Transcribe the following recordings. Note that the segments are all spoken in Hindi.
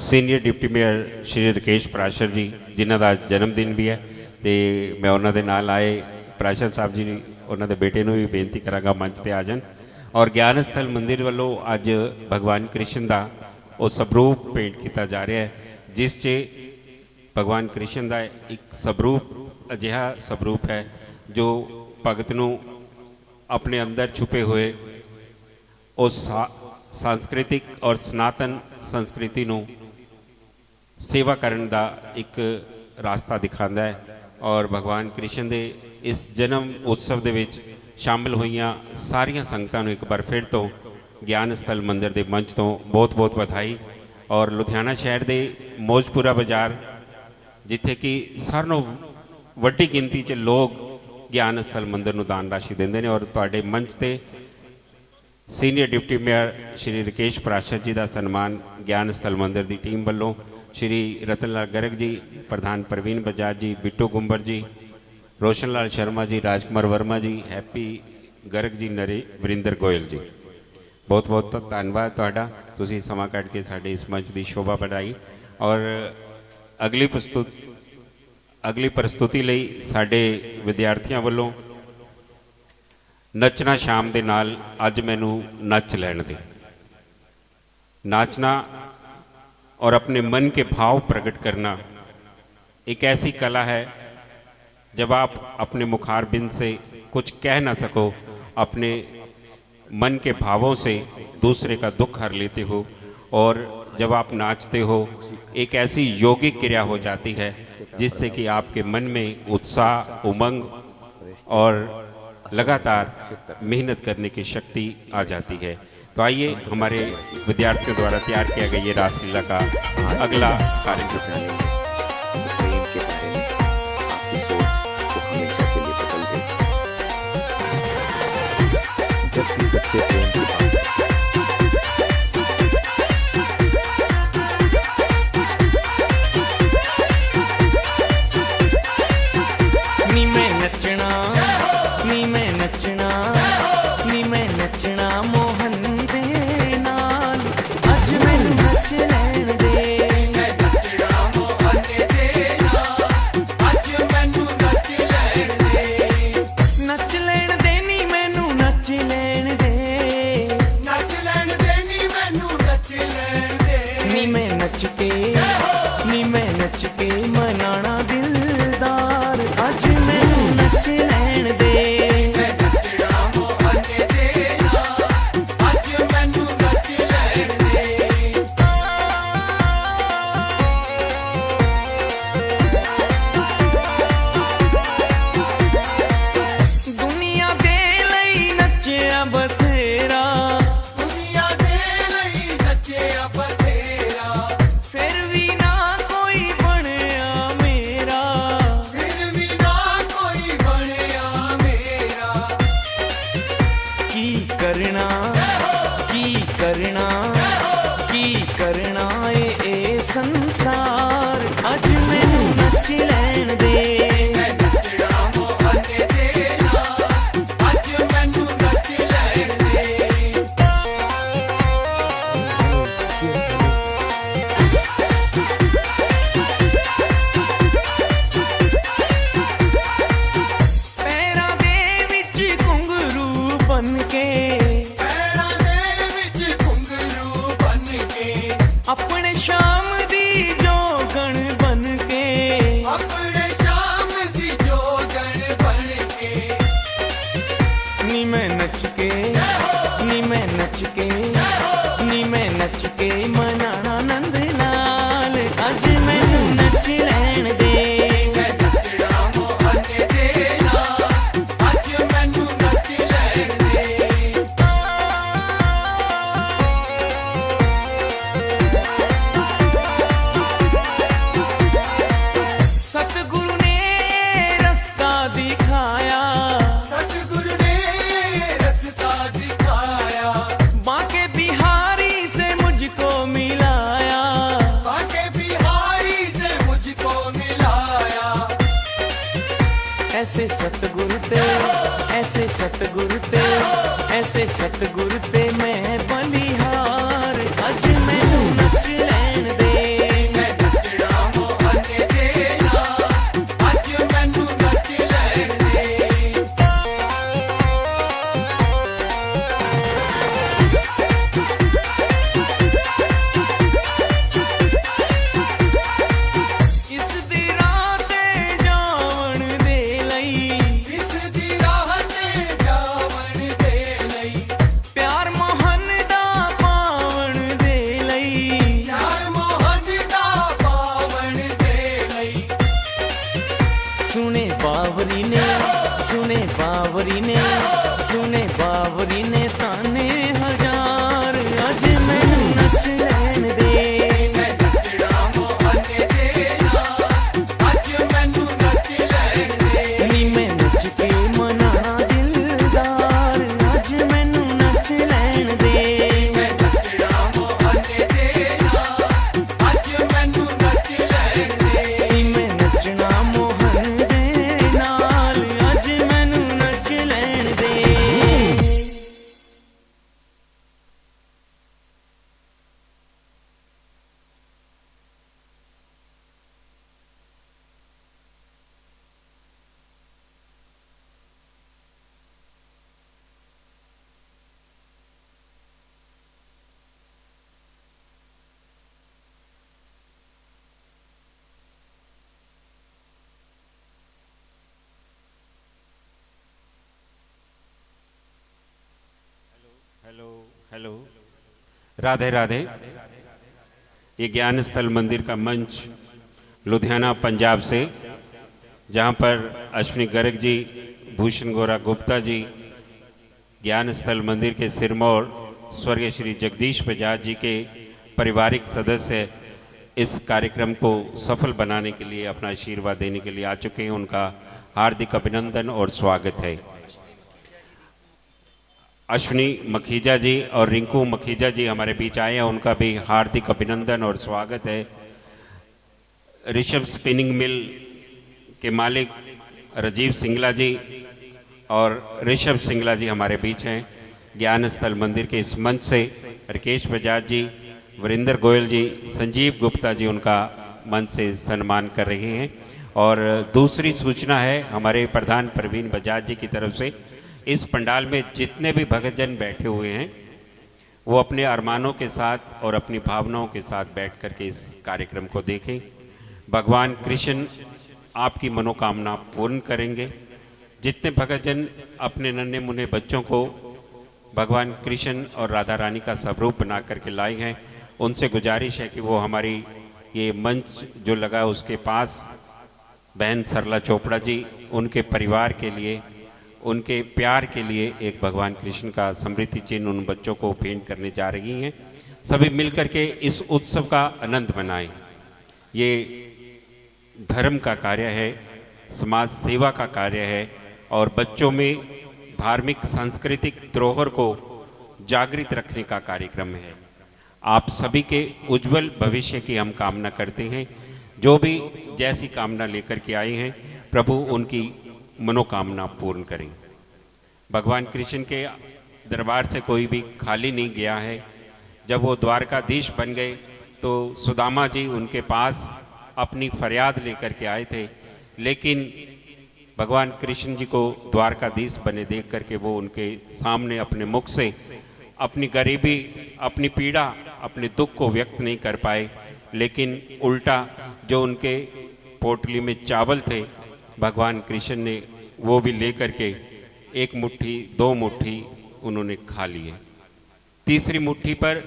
ਸੀਨੀਅਰ ਡਿਪਟੀ ਮੇਅਰ ਸ਼੍ਰੀ ਰਕੇਸ਼ ਪ੍ਰਾਸ਼ਰ ਜੀ ਜਿਨ੍ਹਾਂ ਦਾ ਜਨਮ ਦਿਨ ਵੀ ਹੈ ਤੇ ਮੈਂ ਉਹਨਾਂ ਦੇ ਨਾਲ ਆਏ ਪ੍ਰਾਸ਼ਰ ਸਾਹਿਬ ਜੀ ਉਹਨਾਂ ਦੇ ਬੇਟੇ ਨੂੰ ਵੀ ਬੇਨਤੀ ਕਰਾਂਗਾ ਮੰਚ ਤੇ ਆ ਜਾਣ। ਔਰ ਗਿਆਨ ਸਥਲ ਮੰਦਿਰ ਵੱਲੋਂ ਅੱਜ ਭਗਵਾਨ ਕ੍ਰਿਸ਼ਨ ਦਾ ਉਹ ਸਵਰੂਪ ਪੇਂਟ ਕੀਤਾ ਜਾ ਰਿਹਾ ਹੈ ਜਿਸ 'ਚ ਭਗਵਾਨ ਕ੍ਰਿਸ਼ਨ ਦਾ ਇੱਕ ਸਵਰੂਪ ਅਜਿਹਾ ਸਵਰੂਪ ਹੈ ਜੋ ਭਗਤ ਨੂੰ ਆਪਣੇ ਅੰਦਰ ਛੁਪੇ ਹੋਏ ਉਸ सांस्कृतिक और सनातन संस्कृति ਨੂੰ सेवा करने का एक रास्ता दिखाता है। और भगवान कृष्ण के इस जन्म उत्सव के शामिल हुई सारिया संगतां नूं एक बार फिर तो ज्ञान स्थल मंदिर के मंच तो बहुत बहुत बधाई। और लुधियाना शहर के मौजपुरा बाजार जिथे कि सारे नालों वड्डी गिनती च लोग ज्ञान स्थल मंदिर नूं दान राशि देंदे ने। और तुहाडे मंच ते senior deputy mayor Shri Rakesh Prashar जी का सन्मान ज्ञान स्थल मंदिर की टीम वालों श्री रतन लाल गर्ग जी, प्रधान प्रवीण बजाज जी, बिट्टू गुंबर जी, रोशन लाल शर्मा जी, राजकुमार वर्मा जी, हैप्पी गर्ग जी, नरे वरिंदर गोयल जी, बहुत बहुत धन्यवाद तुहाडा। तुसीं समा कढ के साडे इस मंच की शोभा बढ़ाई। और अगली प्रस्तुति लई साडे विद्यार्थियों वालों नचना शाम दे नाल अज मैनू नच लैण दे। नाचना और अपने मन के भाव प्रकट करना एक ऐसी कला है जब आप अपने मुखारबिंद से कुछ कह ना सको, अपने मन के भावों से दूसरे का दुख हर लेते हो। और जब आप नाचते हो एक ऐसी योगिक क्रिया हो जाती है जिससे कि आपके मन में उत्साह, उमंग और लगातार मेहनत करने की शक्ति आ जाती है। तो आइए हमारे विद्यार्थियों द्वारा तैयार किया गया ये रासलीला का अगला कार्यक्रम प्रेम के बारे में आपकी सोच को हमेशा के लिए बदल दे। जब भी सच्चे प्रेम की बात ऐसे सतगुरु ते ऐसे सतगुरु ते ऐसे सतगुरु ते मैं बलिहार अज मैनू नच लैण दे। राधे राधे। ये ज्ञान स्थल मंदिर का मंच लुधियाना पंजाब से, जहाँ पर अश्विनी गर्ग जी, भूषण गोरा गुप्ता जी, ज्ञान स्थल मंदिर के सिरमौर स्वर्गीय श्री जगदीश बजाज जी के पारिवारिक सदस्य इस कार्यक्रम को सफल बनाने के लिए, अपना आशीर्वाद देने के लिए आ चुके हैं। उनका हार्दिक अभिनंदन और स्वागत है। अश्विनी मखीजा जी और रिंकू मखीजा जी हमारे बीच आए हैं, उनका भी हार्दिक अभिनंदन और स्वागत है। ऋषभ स्पिनिंग मिल के मालिक राजीव सिंगला जी और ऋषभ सिंगला जी हमारे बीच हैं। ज्ञान स्थल मंदिर के इस मंच से राकेश बजाज जी, वरिंदर गोयल जी, संजीव गुप्ता जी उनका मंच से सम्मान कर रहे हैं। और दूसरी सूचना है हमारे प्रधान प्रवीण बजाज जी की तरफ से, इस पंडाल में जितने भी भक्तजन बैठे हुए हैं वो अपने अरमानों के साथ और अपनी भावनाओं के साथ बैठ कर के इस कार्यक्रम को देखें। भगवान कृष्ण आपकी मनोकामना पूर्ण करेंगे। जितने भक्तजन अपने नन्हे मुन्ने बच्चों को भगवान कृष्ण और राधा रानी का स्वरूप बना करके लाए हैं, उनसे गुजारिश है कि वो हमारी ये मंच जो लगा है उसके पास बहन सरला चोपड़ा जी, उनके परिवार के लिए, उनके प्यार के लिए एक भगवान कृष्ण का स्मृति चिन्ह उन बच्चों को भेंट करने जा रही हैं। सभी मिलकर के इस उत्सव का आनंद मनाएं। ये धर्म का कार्य है, समाज सेवा का कार्य है और बच्चों में धार्मिक सांस्कृतिक धरोहर को जागृत रखने का कार्यक्रम है। आप सभी के उज्जवल भविष्य की हम कामना करते हैं। जो भी जैसी कामना लेकर के आए हैं, प्रभु उनकी मनोकामना पूर्ण करें। भगवान कृष्ण के दरबार से कोई भी खाली नहीं गया है। जब वो द्वारकाधीश बन गए तो सुदामा जी उनके पास अपनी फरियाद लेकर के आए थे, लेकिन भगवान कृष्ण जी को द्वारकाधीश बने देख करके वो उनके सामने अपने मुख से अपनी गरीबी, अपनी पीड़ा, अपने दुख को व्यक्त नहीं कर पाए, लेकिन उल्टा जो उनके पोटली में चावल थे भगवान कृष्ण ने वो भी लेकर के एक मुट्ठी, दो मुट्ठी उन्होंने खा लिए। तीसरी मुट्ठी पर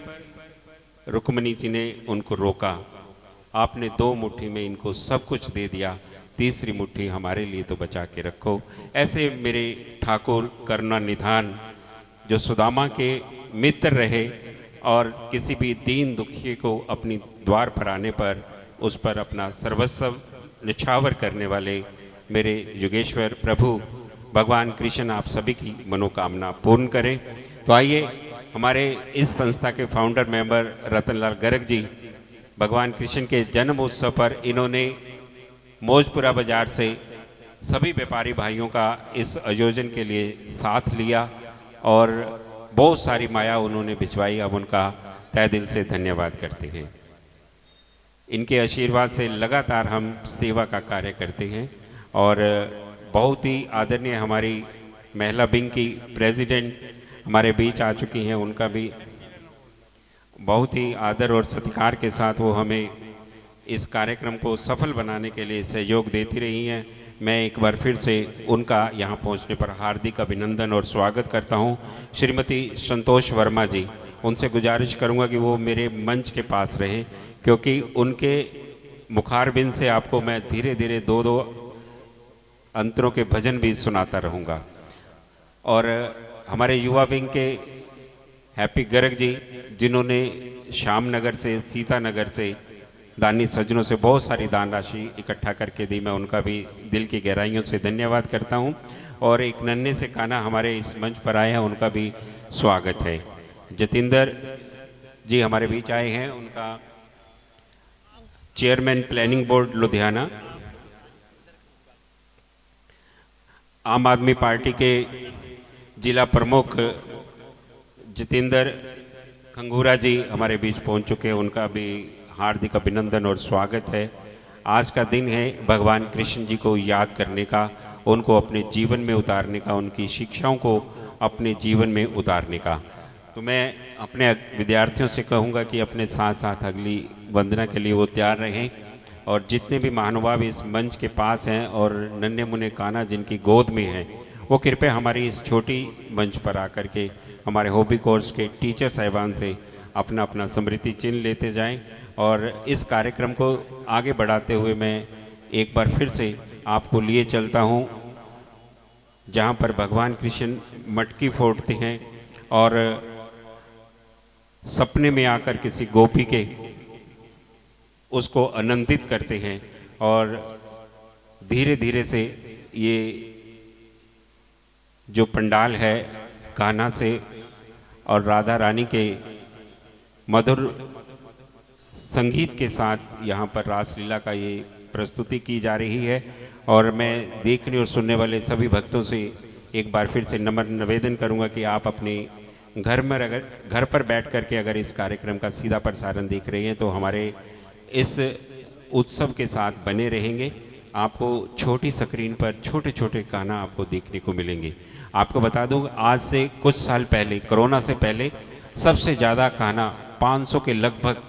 रुक्मणी जी ने उनको रोका, आपने दो मुट्ठी में इनको सब कुछ दे दिया, तीसरी मुट्ठी हमारे लिए तो बचा के रखो। ऐसे मेरे ठाकुर करुणा निधान जो सुदामा के मित्र रहे और किसी भी दीन दुखी को अपनी द्वार पर आने पर उस पर अपना सर्वस्व निछावर करने वाले मेरे युगेश्वर प्रभु भगवान कृष्ण आप सभी की मनोकामना पूर्ण करें। तो आइए हमारे इस संस्था के फाउंडर मेंबर रतनलाल गर्ग जी, भगवान कृष्ण के जन्म उत्सव पर इन्होंने मौजपुरा बाजार से सभी व्यापारी भाइयों का इस आयोजन के लिए साथ लिया और बहुत सारी माया उन्होंने भिजवाई। अब उनका तहे दिल से धन्यवाद करते हैं। इनके आशीर्वाद से लगातार हम सेवा का कार्य करते हैं और बहुत ही आदरणीय हमारी महिला विंग की प्रेसिडेंट हमारे बीच आ चुकी हैं। उनका भी बहुत ही आदर और सत्कार के साथ वो हमें इस कार्यक्रम को सफल बनाने के लिए सहयोग देती रही हैं। मैं एक बार फिर से उनका यहाँ पहुँचने पर हार्दिक अभिनंदन और स्वागत करता हूँ। श्रीमती संतोष वर्मा जी, उनसे गुजारिश करूँगा कि वो मेरे मंच के पास रहें, क्योंकि उनके मुखारबिंद से आपको मैं धीरे धीरे दो दो अंतरों के भजन भी सुनाता रहूँगा। और हमारे युवा विंग के हैप्पी गर्ग जी, जिन्होंने श्यामनगर से, सीतानगर से दानी सज्जनों से बहुत सारी दान राशि इकट्ठा करके दी, मैं उनका भी दिल की गहराइयों से धन्यवाद करता हूं। और एक नन्हे से काना हमारे इस मंच पर आए हैं, उनका भी स्वागत है। जतिंदर जी हमारे बीच आए हैं, उनका चेयरमैन प्लानिंग बोर्ड लुधियाना, आम आदमी पार्टी के जिला प्रमुख जितेंद्र खंगूरा जी हमारे बीच पहुंच चुके हैं, उनका भी हार्दिक अभिनंदन और स्वागत है। आज का दिन है भगवान कृष्ण जी को याद करने का, उनको अपने जीवन में उतारने का, उनकी शिक्षाओं को अपने जीवन में उतारने का। तो मैं अपने विद्यार्थियों से कहूँगा कि अपने साथ साथ अगली वंदना के लिए वो तैयार रहें। और जितने भी महानुभाव इस मंच के पास हैं और नन्हे मुन्ने काना जिनकी गोद में हैं, वो कृपया हमारी इस छोटी मंच पर आकर के हमारे हॉबी कोर्स के टीचर साहिबान से अपना अपना स्मृति चिन्ह लेते जाएं। और इस कार्यक्रम को आगे बढ़ाते हुए मैं एक बार फिर से आपको लिए चलता हूं जहां पर भगवान कृष्ण मटकी फोड़ते हैं और सपने में आकर किसी गोपी के उसको आनंदित करते हैं और धीरे धीरे से ये जो पंडाल है कान्हा से और राधा रानी के मधुर संगीत के साथ यहाँ पर रासलीला का ये प्रस्तुति की जा रही है। और मैं देखने और सुनने वाले सभी भक्तों से एक बार फिर से नम्र निवेदन करूँगा कि आप अपने घर पर बैठ कर के अगर इस कार्यक्रम का सीधा प्रसारण देख रहे हैं तो हमारे इस उत्सव के साथ बने रहेंगे। आपको छोटी स्क्रीन पर छोटे छोटे गाना आपको देखने को मिलेंगे। आपको बता दूं आज से कुछ साल पहले कोरोना से पहले सबसे ज़्यादा गाना 500 के लगभग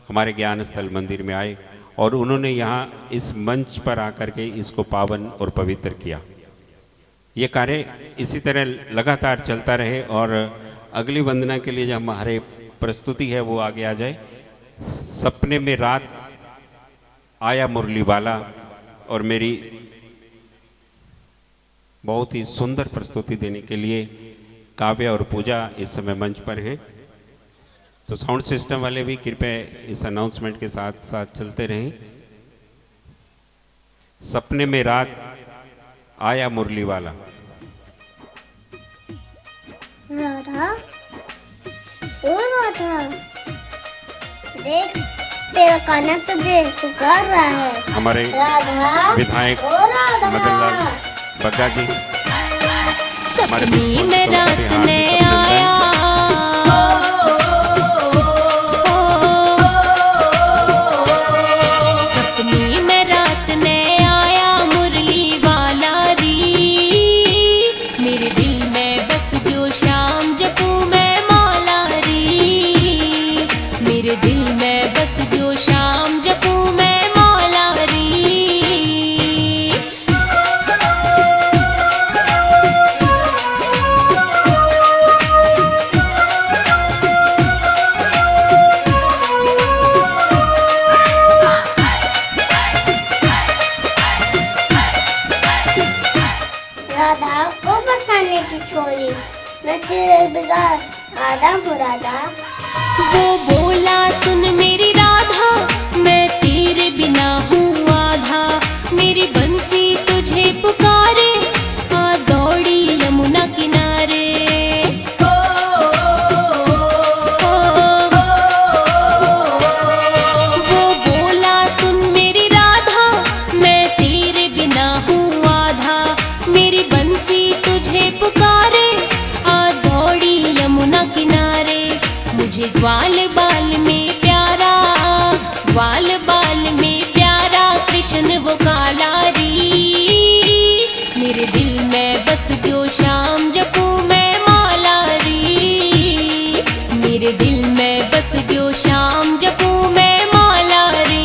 हमारे ज्ञान स्थल मंदिर में आए और उन्होंने यहाँ इस मंच पर आकर के इसको पावन और पवित्र किया। ये कार्य इसी तरह लगातार चलता रहे और अगली वंदना के लिए जो हमारे प्रस्तुति है वो आगे आ जाए। सपने में रात आया मुरली वाला और मेरी बहुत ही सुंदर प्रस्तुति देने के लिए काव्य और पूजा इस समय मंच पर हैं। तो साउंड सिस्टम वाले भी कृपया इस अनाउंसमेंट के साथ साथ चलते रहें। सपने में रात आया मुरली वाला। राधा, ओ राधा, देख तेरा कान्हा तुझे पुकार रहा है। हमारे राधा, विधायक ओ राधा, मदनलाल बग्गा जी हमारे सपने में रात ने आया सपने में रात ने आया मुरली वाला री मेरे दिल में बस जो शाम जपू मैं मौला री मेरे दिल में बस जो शाम जपू मैं मौला री राधा को बसाने की छोरी, मैं तेरे बिगाड़ आधा हूँ राधा। वो बोला सुन मेरी राधा मैं तेरे बिना हूँ आधा मेरी बंसी तुझे पुकारे आ दौड़ी यमुना किनारे वो बोला सुन मेरी राधा मैं तेरे बिना हूँ आधा मेरी बंसी तुझे पुकारे आ दौड़ी यमुना किनारे मुझे ग्वाल बाल में प्यारा ग्वाल बाल में प्यारा कृष्ण वो काला री मेरे दिल में बस जो शाम जपू मैं मौला री मेरे दिल में बस जो शाम जपू मैं मौला री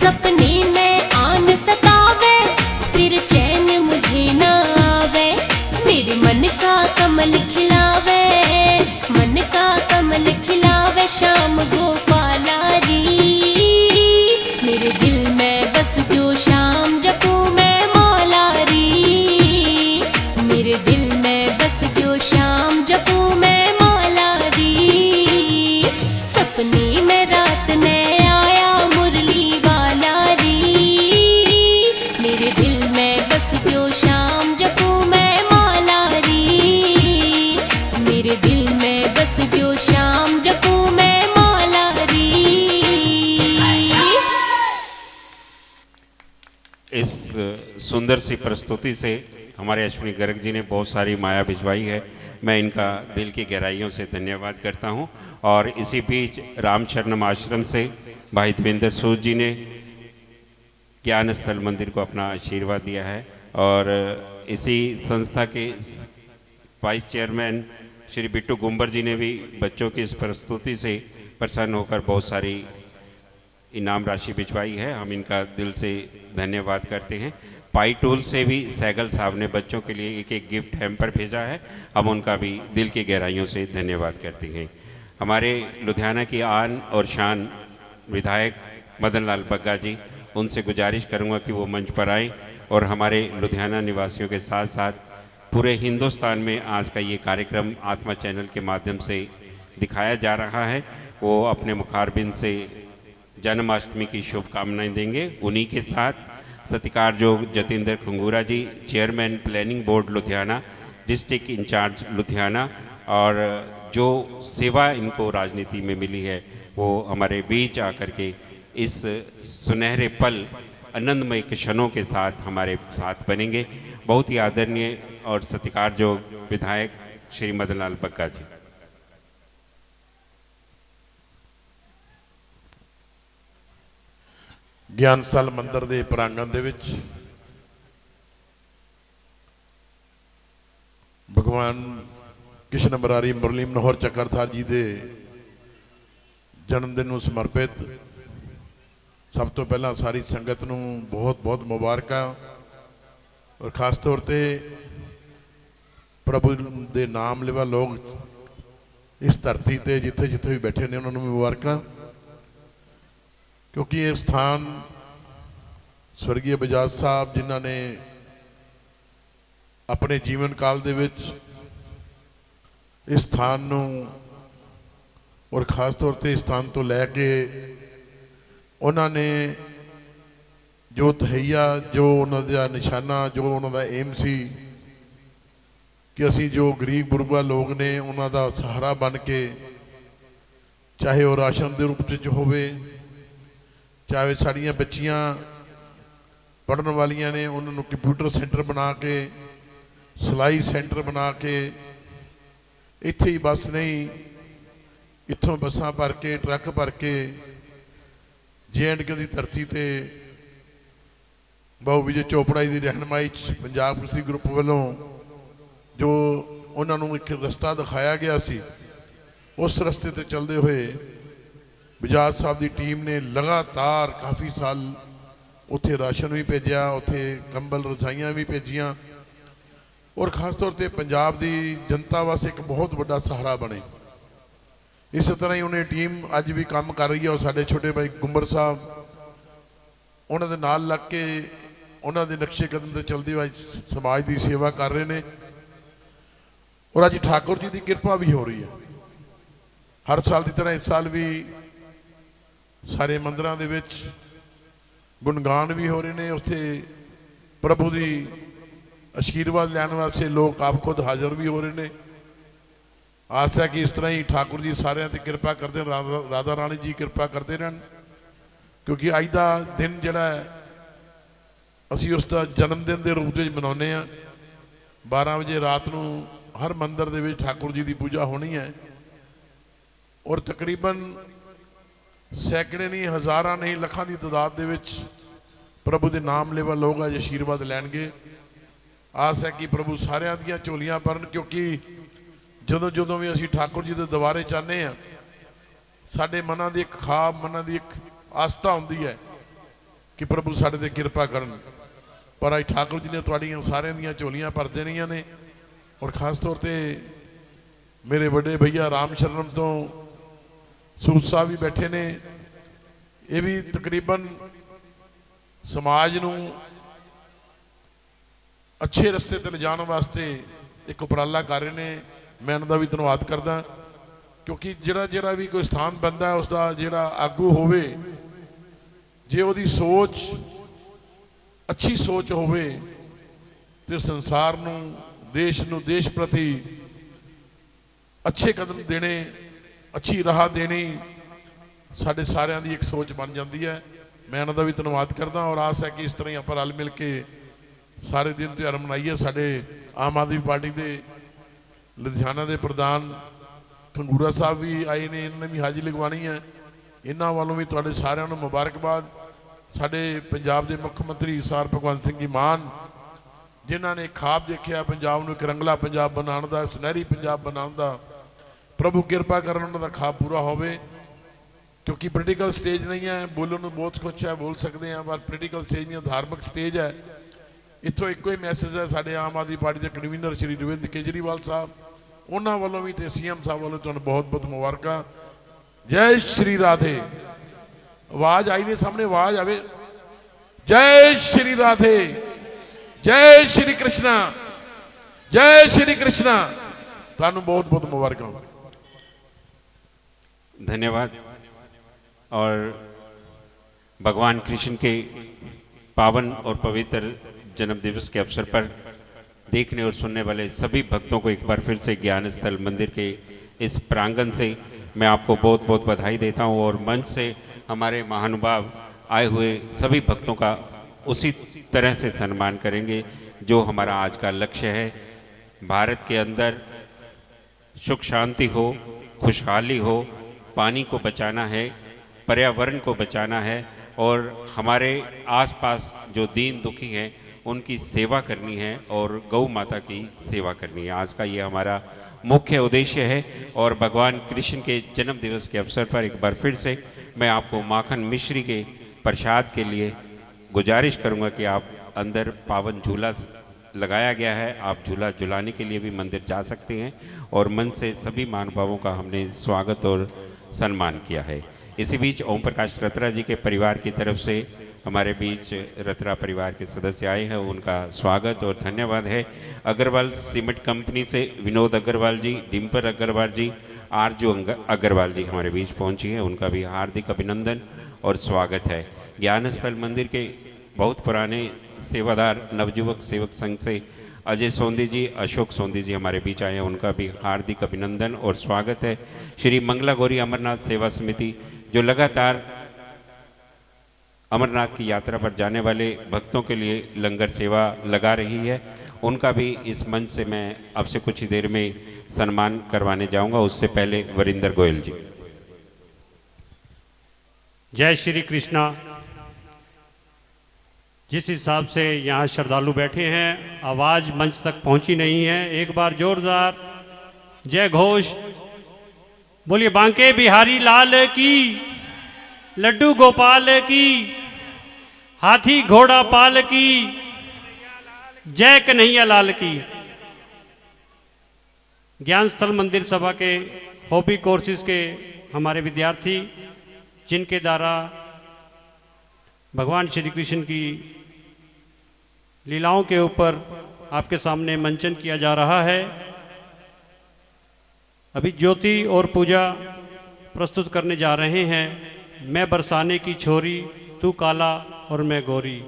सपने में आन सतावे, फिर चैन मुझे ना आवे। मेरे मन का कमल खिलावे, मन का कमल खिलावे श्याम गोपाला री। मेरे दिल में बस जो शाम जपू मैं मौला री। मेरे दिल में बस जो शाम जपू मैं मौला री। सपने में रात में आया मुरली वाला री। मेरे दिल में बस जो शाम जपू मैं मौला री। मेरे दिल में बस जो शाम जपू मैं मौला री। इस सुंदर सी प्रस्तुति से हमारे अश्विनी गर्ग जी ने बहुत सारी माया भिजवाई है। मैं इनका दिल की गहराइयों से धन्यवाद करता हूं। और इसी बीच रामशरणम आश्रम से भाई देवेंद्र सूद जी ने ज्ञान स्थल मंदिर को अपना आशीर्वाद दिया है। और इसी संस्था के वाइस चेयरमैन श्री बिट्टू गुंबर जी ने भी बच्चों की इस प्रस्तुति से प्रसन्न होकर बहुत सारी इनाम राशि भिजवाई है। हम इनका दिल से धन्यवाद करते हैं। पाई टूल से भी सैगल साहब ने बच्चों के लिए एक गिफ्ट हैम्पर भेजा है। हम उनका भी दिल की गहराइयों से धन्यवाद करते हैं। हमारे लुधियाना की आन और शान विधायक मदन लाल बग्गा जी, उनसे गुजारिश करूंगा कि वो मंच पर आएँ और हमारे लुधियाना निवासियों के साथ साथ पूरे हिंदुस्तान में आज का ये कार्यक्रम आत्मा चैनल के माध्यम से दिखाया जा रहा है। वो अपने मुखारबिंद से जन्माष्टमी की शुभकामनाएं देंगे। उन्हीं के साथ सत्कारयोग Jatinder Khangura ji, chairman planning board Ludhiana, district incharge Ludhiana, और जो सेवा इनको राजनीति में मिली है वो हमारे बीच आकर के इस सुनहरे पल आनंदमय क्षणों के साथ हमारे साथ बनेंगे। बहुत ही आदरणीय और सत्कारयोग विधायक श्री मदन लाल बग्गा जी। ਗਿਆਨ स्थल ਮੰਦਰ ਦੇ ਪ੍ਰਾਂਗਣ ਦੇ ਵਿੱਚ ਭਗਵਾਨ ਕ੍ਰਿਸ਼ਨ ਮੁਰਾਰੀ ਮੁਰਲੀ ਮਨੋਹਰ ਚੱਕਰਧਾਰ ਜੀ ਦੇ ਜਨਮ ਦਿਨ ਨੂੰ ਸਮਰਪਿਤ ਸਭ ਤੋਂ ਪਹਿਲਾਂ ਸਾਰੀ ਸੰਗਤ ਨੂੰ ਬਹੁਤ ਬਹੁਤ ਮੁਬਾਰਕਾਂ। ਔਰ ਖਾਸ ਤੌਰ ਤੇ ਪ੍ਰਭੂ ਦੇ ਨਾਮ ਲੈਵਾ ਲੋਕ ਇਸ ਧਰਤੀ ਤੇ ਜਿੱਥੇ ਜਿੱਥੇ ਵੀ ਬੈਠੇ ਨੇ ਉਹਨਾਂ ਨੂੰ ਮੁਬਾਰਕਾਂ। क्योंकि ये स्थान स्वर्गीय बजाज साहब जिन्हों ने अपने जीवन काल दे विच इस स्थान नूं और खास तौर पर स्थान तो लैके उन्होंने जो तहैया, जो उन्होंने निशाना, जो उन्होंने एम सी कि असी जो गरीब गुरबा लोग ने उन्हों का सहारा बन के, चाहे वह राशन के रूप में होवे, चाहे साड़ियाँ बच्चियाँ पढ़ने वालियाँ ने उन्होंने कंप्यूटर सेंटर बना के, सिलाई सेंटर बना के, इत्थे ही बस नहीं इत्थों बसां भर के ट्रक भर के JNK की धरती ते बाबू विजय चोपड़ा जी की रहनुमाई पंजाब कृषि ग्रुप वालों जो उन्होंने एक रस्ता दिखाया गया सी, उस रस्ते ते चलते हुए बजाज साहब की टीम ने लगातार काफ़ी साल उत्थे राशन भी भेजा, उत्थे कंबल रजाइयाँ भी भेजियाँ और खास तौर पर पंजाब की जनता वास्ते एक बहुत बड़ा सहारा बने। इस तरह ही उन्हें टीम अज भी काम कर रही है। और साढ़े छोटे भाई गुंबर साहब उन्होंने नाल लग के उन्होंने नक्शे कदम से चलते हुए समाज की सेवा कर रहे हैं। और अज ठाकुर जी की कृपा भी हो रही है। हर साल की तरह इस साल भी सारे मंदिरों के विच गुणगान भी हो रहे हैं। उत्थे प्रभु की आशीर्वाद लैन वास्ते लोग आप खुद हाजिर भी हो रहे हैं। आस है कि इस तरह ही ठाकुर जी सारे ते कृपा करते, राधा रानी जी कृपा करते रहन। क्योंकि अज का दिन जिहड़ा असी उसका जन्मदिन के रूप में मनाने 12 बजे रात को हर मंदिर दे विच ठाकुर जी की पूजा होनी है। और तकरीबन सैकड़े नहीं, हज़ारां नहीं, लखां की तादाद दे विच प्रभु के नाम लेवा लोग अज आशीर्वाद लैणगे। आस है कि प्रभु सारियां दियां झोलियां भरन। क्योंकि जदों जदों भी असी ठाकुर जी के दरबारे चाहते हैं, साडे मनां दी एक खाब, मनां दी एक आस्था हुंदी है कि प्रभु साढ़े ते किरपा करन। पर अज ठाकुर जी ने तुहाड़ियां सारियां दियां झोलियां भर देनियां ने। और खास तौर पे मेरे बड़े भैया राम शरणम तो सूद साहब भी बैठे ने। ये भी तकरीबन समाज नूं अच्छे रस्ते ते ले जाने वास्ते एक उपराला कर रहे हैं। मैं उन्हां दा भी धन्नवाद करदा, क्योंकि जिहड़ा भी कोई स्थान बनता है उसका जिहड़ा आगू होवे, जे उहदी सोच अच्छी सोच होवे तो संसार नूं, देश नूं, देश प्रति अच्छे कदम देने, अच्छी राह देनी साढ़े सारिਆਂ ਦੀ एक सोच बन जाती है। मैं उन्हां दा भी धन्नवाद करदा और आस है कि इस तरह ही आपां रल मिल के सारे दिन त्यौहार मनाइए। साढ़े आम आदमी पार्टी के लुधियाना के प्रधान खंगूरा साहब भी आए ने, इन्होंने भी हाजिरी लगवानी है। इन्हों वालों भी तुहाडे सारिਆਂ ਨੂੰ मुबारकबाद। साढ़े पंजाब के मुख्यमंत्री सर भगवंत सिंह जी मान, जिन्हों ने खाब देखा पंजाब को एक रंगला पंजाब बनाने का, सुनहरी पंजाब बनाने का। प्रभु किरपा करन उन्होंने खाब पूरा होवे, क्योंकि पोलिटिकल स्टेज नहीं है, बोलने को बहुत कुछ है, बोल सकते हैं, पर पोलिटिकल स्टेज नहीं, धार्मिक स्टेज है। इतों एक ही मैसेज है साढ़े आम आदमी पार्टी के कन्वीनर श्री अरविंद केजरीवाल साहब, उन्होंने वालों भी तो सीएम साहब वालों तुहानूं बहुत बहुत मुबारक। जय श्री राधे। आवाज आई ने सामने, आवाज आवे। जय श्री राधे, जय श्री कृष्णा, जय श्री कृष्णा। तुहानूं बहुत बहुत मुबारक। धन्यवाद। और भगवान कृष्ण के पावन और पवित्र जन्म दिवस के अवसर पर देखने और सुनने वाले सभी भक्तों को एक बार फिर से ज्ञान स्थल मंदिर के इस प्रांगण से मैं आपको बहुत बहुत बधाई देता हूं। और मंच से हमारे महानुभाव आए हुए सभी भक्तों का उसी तरह से सम्मान करेंगे जो हमारा आज का लक्ष्य है। भारत के अंदर सुख शांति हो, खुशहाली हो, पानी को बचाना है, पर्यावरण को बचाना है और हमारे आसपास जो दीन दुखी हैं उनकी सेवा करनी है और गौ माता की सेवा करनी है। आज का ये हमारा मुख्य उद्देश्य है। और भगवान कृष्ण के जन्म दिवस के अवसर पर एक बार फिर से मैं आपको माखन मिश्री के प्रसाद के लिए गुजारिश करूंगा कि आप अंदर पावन झूला लगाया गया है, आप झूला झुलाने के लिए भी मंदिर जा सकते हैं। और मन से सभी महानुभावों का हमने स्वागत और सम्मान किया है। इसी बीच ओम प्रकाश रत्रा जी के परिवार की तरफ से हमारे बीच रत्रा परिवार के सदस्य आए हैं, उनका स्वागत और धन्यवाद है। अग्रवाल सीमेंट कंपनी से विनोद अग्रवाल जी, डिम्पर अग्रवाल जी, आरजू अग्रवाल जी हमारे बीच पहुंची हैं, उनका भी हार्दिक अभिनंदन और स्वागत है। ज्ञान स्थल मंदिर के बहुत पुराने सेवादार नवयुवक सेवक संघ से अजय सोंदी जी, अशोक सोंदी जी हमारे बीच आए हैं, उनका भी हार्दिक अभिनंदन और स्वागत है। श्री मंगला गौरी अमरनाथ सेवा समिति जो लगातार अमरनाथ की यात्रा पर जाने वाले भक्तों के लिए लंगर सेवा लगा रही है, उनका भी इस मंच से मैं अब से कुछ ही देर में सम्मान करवाने जाऊंगा। उससे पहले वरिंदर गोयल जी। जय श्री कृष्णा। जिस हिसाब से यहाँ श्रद्धालु बैठे हैं, आवाज़ मंच तक पहुँची नहीं है, एक बार जोरदार जय घोष बोलिए। बांके बिहारी लाल की, लड्डू गोपाल की, हाथी घोड़ा पाल की, जय कन्हैया लाल की। ज्ञान स्थल मंदिर सभा के हॉबी कोर्सेज के हमारे विद्यार्थी, जिनके द्वारा भगवान श्री कृष्ण की लीलाओं के ऊपर आपके सामने मंचन किया जा रहा है, अभी ज्योति और पूजा प्रस्तुत करने जा रहे हैं। मैं बरसाने की छोरी, तू काला और मैं गोरी।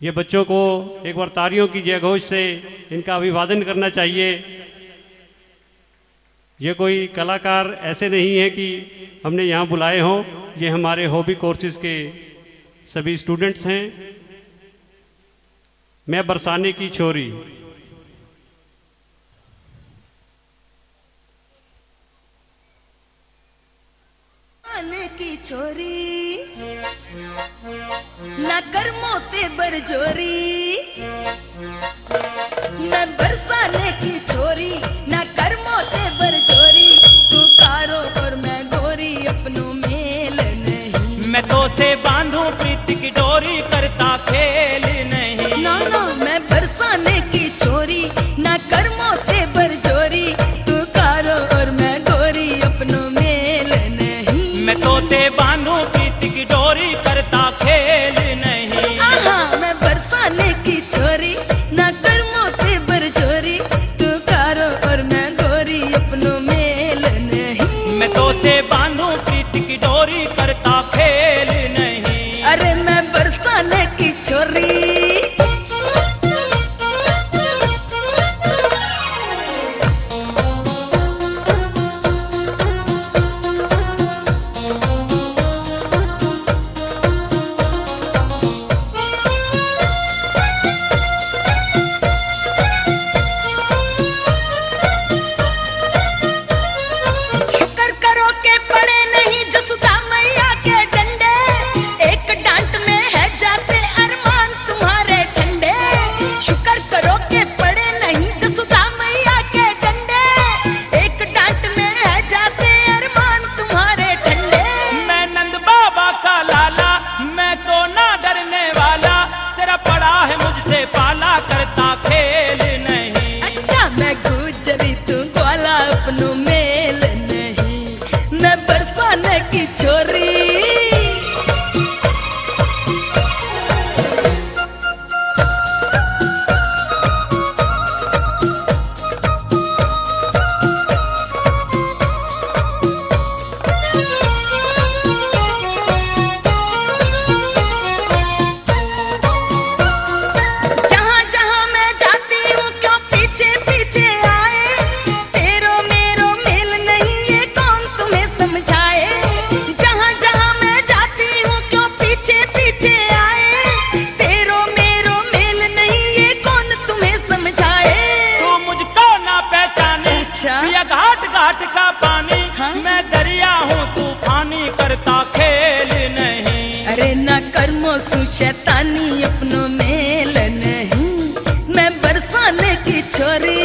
ये बच्चों को एक बार तालियों की जय घोष से इनका अभिवादन करना चाहिए। ये कोई कलाकार ऐसे नहीं है कि हमने यहाँ बुलाए हों, ये हमारे हॉबी कोर्सेज के सभी स्टूडेंट्स हैं। मैं बरसाने की छोरी। की छोरी ना कर मोते बरजोरी, मैं बरसाने की छोरी ना कर मोते बरजोरी, तू कारो और मैं गोरी अपनों मेल नहीं। मैं तो से बांधूं प्रीत की डोरी करता खेल नहीं। ना ना मैं बरसाने की छोरी ना कर्मों ते बरजोरी तू कारो और मैं गोरी अपनों मेल नहीं। मैं तोते बांधूं प्रीत की डोरी करता खेल नहीं। आहा मैं बरसाने की छोरी ना कर्मों ते बरजोरी तू कारो और मैं गोरी अपनों मेल नहीं। मैं तोते बांधूं प्रीत की डोरी करता खेल नहीं। अरे मैं बरसाने की छोरी। शुक्र करो के पड़े नहीं जसुदा मैया के डंडे, एक डांट में है जाते अरमान तुम्हारे ठंडे। शुक्र करो के पड़े नहीं जसुदा मैया के डंडे, एक डांट में है जाते अरमान तुम्हारे ठंडे। मैं नंद बाबा का लाला, मैं तो ना डरने वाला, तेरा पड़ा है मुझसे पाला करता खेल नहीं। अच्छा मैं गुजरी तू ग्वाला अपनों मेल नहीं, मैं बरसाने की छोरी। जहाँ जहाँ मैं जाती हूँ क्यों पीछे पीछे आए, तेरो मेरो मेल नहीं ये कौन तुम्हें समझाए। जहाँ जहाँ मैं जाती हूँ क्यों पीछे पीछे आए, तेरो मेरो मेल नहीं ये कौन तुम्हें समझाए। तू मुझको ना पहचाने, अच्छा। पिया घाट घाट का पानी, हाँ? मैं दरिया हूँ तूफानी करता खेल नहीं। अरे ना कर्मों सु शैतानी अपनों मेल नहीं, मैं बरसाने की छोरी।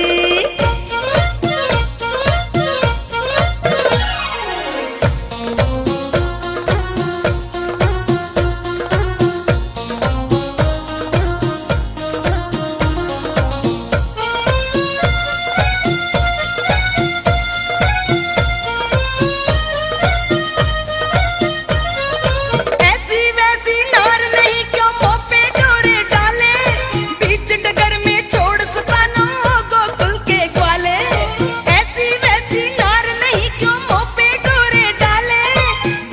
ऐसी वैसी नार नहीं क्यों मुंह पे डोरे डाले, बीच डगर में छोड़ सतानो गोकुल के ग्वाले। ऐसी वैसी नार नहीं क्यों मुंह पे डोरे डाले,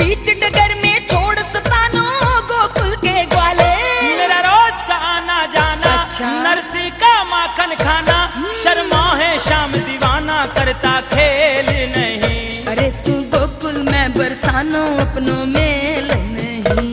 बीच डगर में छोड़ सतानो गोकुल के ग्वाले। मेरा रोज का आना जाना, अच्छा। नरसी का माखन खाना, शर्मा है शाम दीवाना करता खेल नहीं। अरे तू गोकुल मैं बरसानो अपनों मेल नहीं,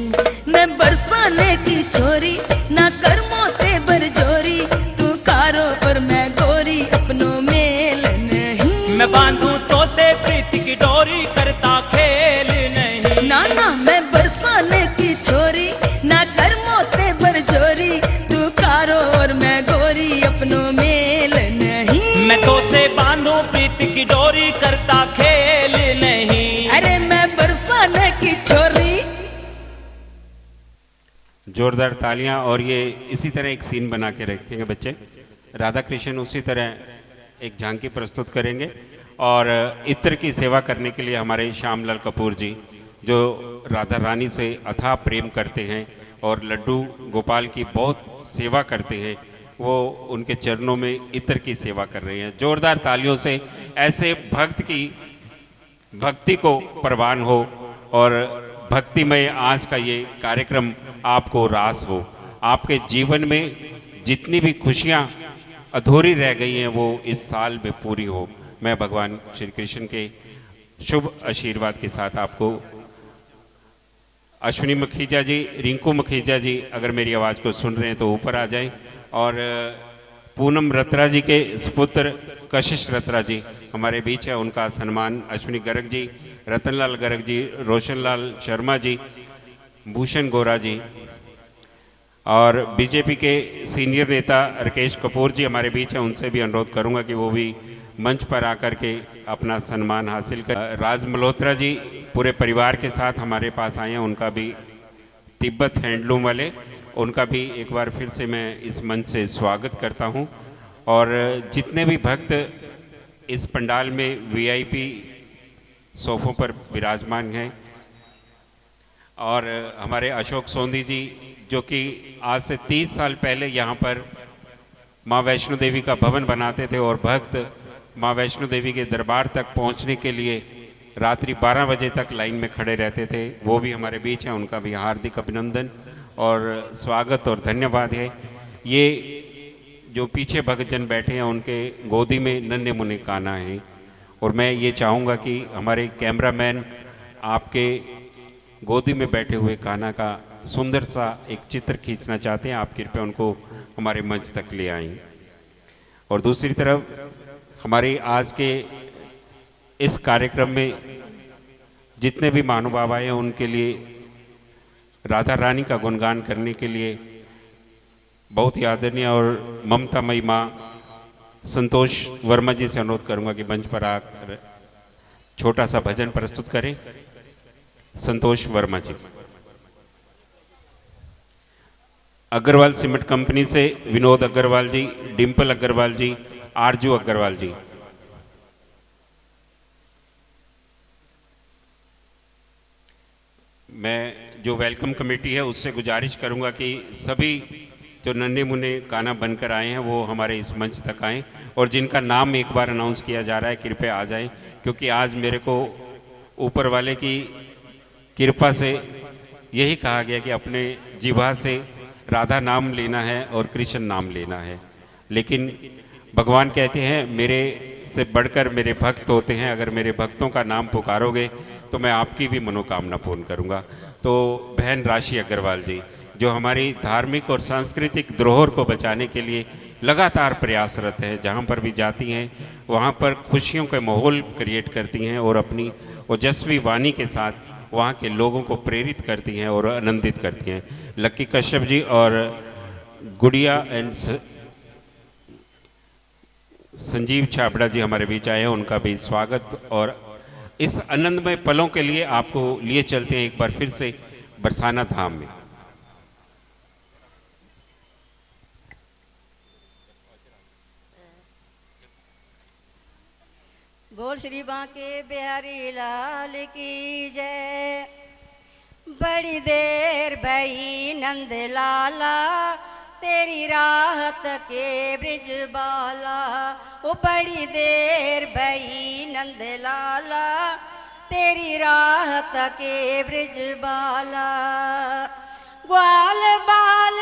मैं बरसाने की छोरी ना कर्मों ते बरजोरी तू कारो और मैं गोरी अपनों मेल नहीं। मैं बांधूं तो से प्रीत की डोरी करता खेल नहीं। ना ना मैं बरसाने की छोरी ना कर्मों ते बरजोरी तू कारो और मैं गोरी अपनों मेल नहीं। मैं तो से बांधूं प्रीत की डोरी करता खेल नहीं। अरे मैं बरसाने की छोरी। जोरदार तालियां। और ये इसी तरह एक सीन बना के रखेंगे बच्चे। राधा कृष्ण उसी तरह एक झांकी प्रस्तुत करेंगे और इत्र की सेवा करने के लिए हमारे श्यामलाल कपूर जी, जो राधा रानी से अथाह प्रेम करते हैं और लड्डू गोपाल की बहुत सेवा करते हैं, वो उनके चरणों में इत्र की सेवा कर रहे हैं। जोरदार तालियों से ऐसे भक्त की भक्ति को प्रवान हो और भक्तिमय आज का ये कार्यक्रम आपको रास हो। आपके जीवन में जितनी भी खुशियाँ अधूरी रह गई हैं वो इस साल में पूरी हो। मैं भगवान श्री कृष्ण के शुभ आशीर्वाद के साथ आपको अश्विनी मखीजा जी, रिंकू मखीजा जी अगर मेरी आवाज़ को सुन रहे हैं तो ऊपर आ जाएं। और पूनम रत्रा जी के सुपुत्र कशिश रत्रा जी हमारे बीच है, उनका सम्मान अश्विनी गर्ग जी, रतनलाल गर्ग जी, रोशनलाल शर्मा जी, भूषण गोरा जी और बीजेपी के सीनियर नेता राकेश कपूर जी हमारे बीच हैं। उनसे भी अनुरोध करूंगा कि वो भी मंच पर आकर के अपना सम्मान हासिल कर। राज मल्होत्रा जी पूरे परिवार के साथ हमारे पास आए हैं, उनका भी तिब्बत हैंडलूम वाले, उनका भी एक बार फिर से मैं इस मंच से स्वागत करता हूं। और जितने भी भक्त इस पंडाल में वीआईपी सोफ़ों पर विराजमान हैं, और हमारे अशोक सोंधी जी जो कि आज से 30 साल पहले यहाँ पर माँ वैष्णो देवी का भवन बनाते थे और भक्त माँ वैष्णो देवी के दरबार तक पहुँचने के लिए रात्रि 12 बजे तक लाइन में खड़े रहते थे, वो भी हमारे बीच हैं। उनका भी हार्दिक अभिनंदन और स्वागत और धन्यवाद है। ये जो पीछे भक्तजन बैठे हैं उनके गोदी में नन्हे मुन्ने कान्हा हैं, और मैं ये चाहूँगा कि हमारे कैमरामैन आपके गोदी में बैठे हुए कान्हा का सुंदर सा एक चित्र खींचना चाहते हैं। आप कृपया उनको हमारे मंच तक ले आएं। और दूसरी तरफ हमारे आज के इस कार्यक्रम में जितने भी महानुभाव आए हैं उनके लिए राधा रानी का गुणगान करने के लिए बहुत ही आदरणीय और ममतामयी माँ संतोष वर्मा जी से अनुरोध करूंगा कि मंच पर आकर छोटा सा भजन प्रस्तुत करें। संतोष वर्मा जी। अग्रवाल सीमेंट कंपनी से विनोद अग्रवाल जी, डिम्पल अग्रवाल जी, आरजू अग्रवाल जी। मैं जो वेलकम कमेटी है उससे गुजारिश करूंगा कि सभी जो नन्हे मुन्ने कान्हा बनकर आए हैं वो हमारे इस मंच तक आएं, और जिनका नाम एक बार अनाउंस किया जा रहा है कृपया आ जाएं, क्योंकि आज मेरे को ऊपर वाले की कृपा से यही कहा गया कि अपने जिह्वा से राधा नाम लेना है और कृष्ण नाम लेना है। लेकिन भगवान कहते हैं मेरे से बढ़कर मेरे भक्त होते हैं, अगर मेरे भक्तों का नाम पुकारोगे तो मैं आपकी भी मनोकामना पूर्ण करूंगा। तो बहन राशि अग्रवाल जी जो हमारी धार्मिक और सांस्कृतिक धरोहर को बचाने के लिए लगातार प्रयासरत हैं, जहाँ पर भी जाती हैं वहाँ पर खुशियों के माहौल क्रिएट करती हैं और अपनी ओजस्वी वाणी के साथ वहाँ के लोगों को प्रेरित करती हैं और आनंदित करती हैं। लक्की कश्यप जी और गुड़िया एंड संजीव छाबड़ा जी हमारे बीच आए हैं, उनका भी स्वागत। और इस आनंदमय पलों के लिए आपको लिए चलते हैं एक बार फिर से बरसाना धाम में। बोल श्री बांके बिहारी लाल की जय। बड़ी देर भई नंद लाला तेरी राहत के ब्रिज बाला। ओ बड़ी देर भई नंद लाला तेरी राहत के ब्रिज बाला। ग्वाल बाल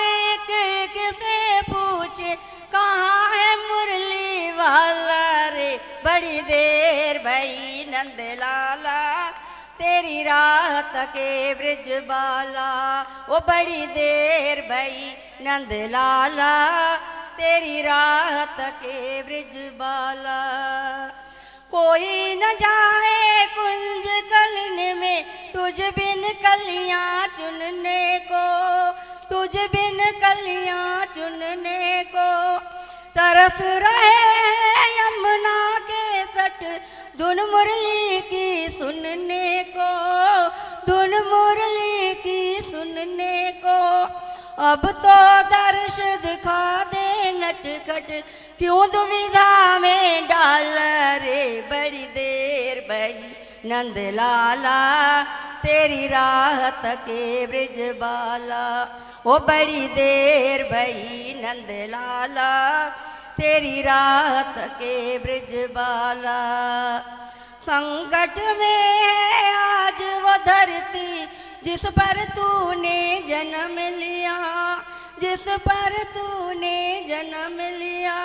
किसे पूछे कहाँ है मुरली वाला रे। बड़ी देर भई नंद लाला तेरी राहत के ब्रिज बाला। ओ बड़ी देर भई नंद लाला तेरी राहत के ब्रिज बाला। कोई न जाए कुंज कलने में तुझ बिन कलियां चुनने को। तुझ बिन कलियां चुनने को तरस रहे यमुना के तट धुन मुरली की सुनने को। धुन मुरली की सुनने को अब तो दर्श दिखा दे नटखट क्यों दुविधा में डाल रे। बड़ी देर भई नंद लाला तेरी राहत के ब्रिज बाला। ओ बड़ी देर भई नंद लाला तेरी राहत के ब्रिज बाला। संकट में है आज वो धरती जिस पर तूने जन्म लिया। जिस पर तूने जन्म लिया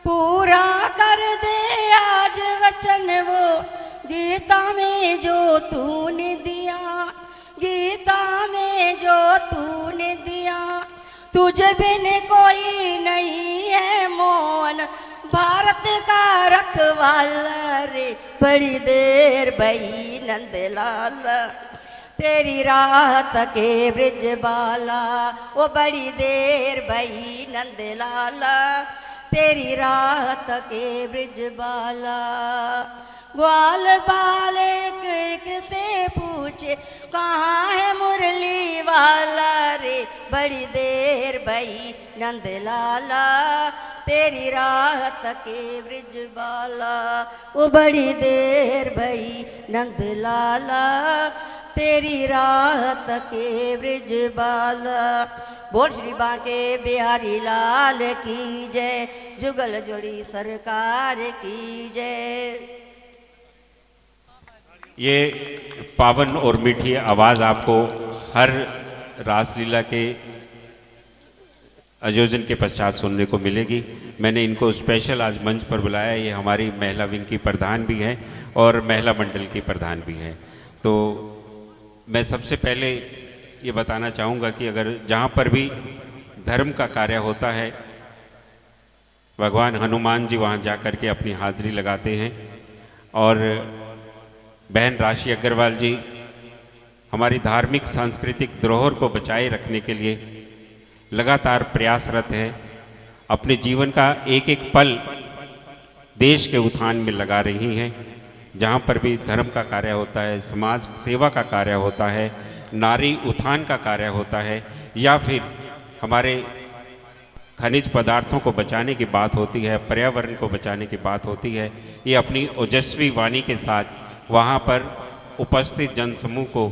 पूरा कर दे आज वचन वो गीता में जो तूने दिया। गीता में जो तूने दिया तुझ बिन कोई नहीं है मोहन भारत का रखवाला रे। बड़ी देर भई नंद लाला तेरी राहत के ब्रिज बाला। ओ बड़ी देर भई नंद लाला तेरी राहत के ब्रिज बाला। ग्वाल बाल किसे पूछे कहाँ है मुरली वाला बड़ी देर भई नंद लाला तेरी राहत के ब्रिज बाला। वो बड़ी देर भई नंद लाला तेरी राहत के ब्रिज बाला। बोल श्री बांके बिहारी लाल की जय, जुगल जोड़ी सरकार की जय। ये पावन और मीठी आवाज़ आपको हर रासलीला के आयोजन के पश्चात सुनने को मिलेगी। मैंने इनको स्पेशल आज मंच पर बुलाया। ये हमारी महिला विंग की प्रधान भी हैं और महिला मंडल की प्रधान भी हैं। तो मैं सबसे पहले ये बताना चाहूँगा कि अगर जहाँ पर भी धर्म का कार्य होता है, भगवान हनुमान जी वहाँ जा कर के अपनी हाजिरी लगाते हैं। और बहन राशि अग्रवाल जी हमारी धार्मिक सांस्कृतिक धरोहर को बचाए रखने के लिए लगातार प्रयासरत हैं। अपने जीवन का एक एक पल देश के उत्थान में लगा रही हैं। जहाँ पर भी धर्म का कार्य होता है, समाज सेवा का कार्य होता है, नारी उत्थान का कार्य होता है, या फिर हमारे खनिज पदार्थों को बचाने की बात होती है, पर्यावरण को बचाने की बात होती है, ये अपनी ओजस्वी वाणी के साथ वहाँ पर उपस्थित जनसमूह को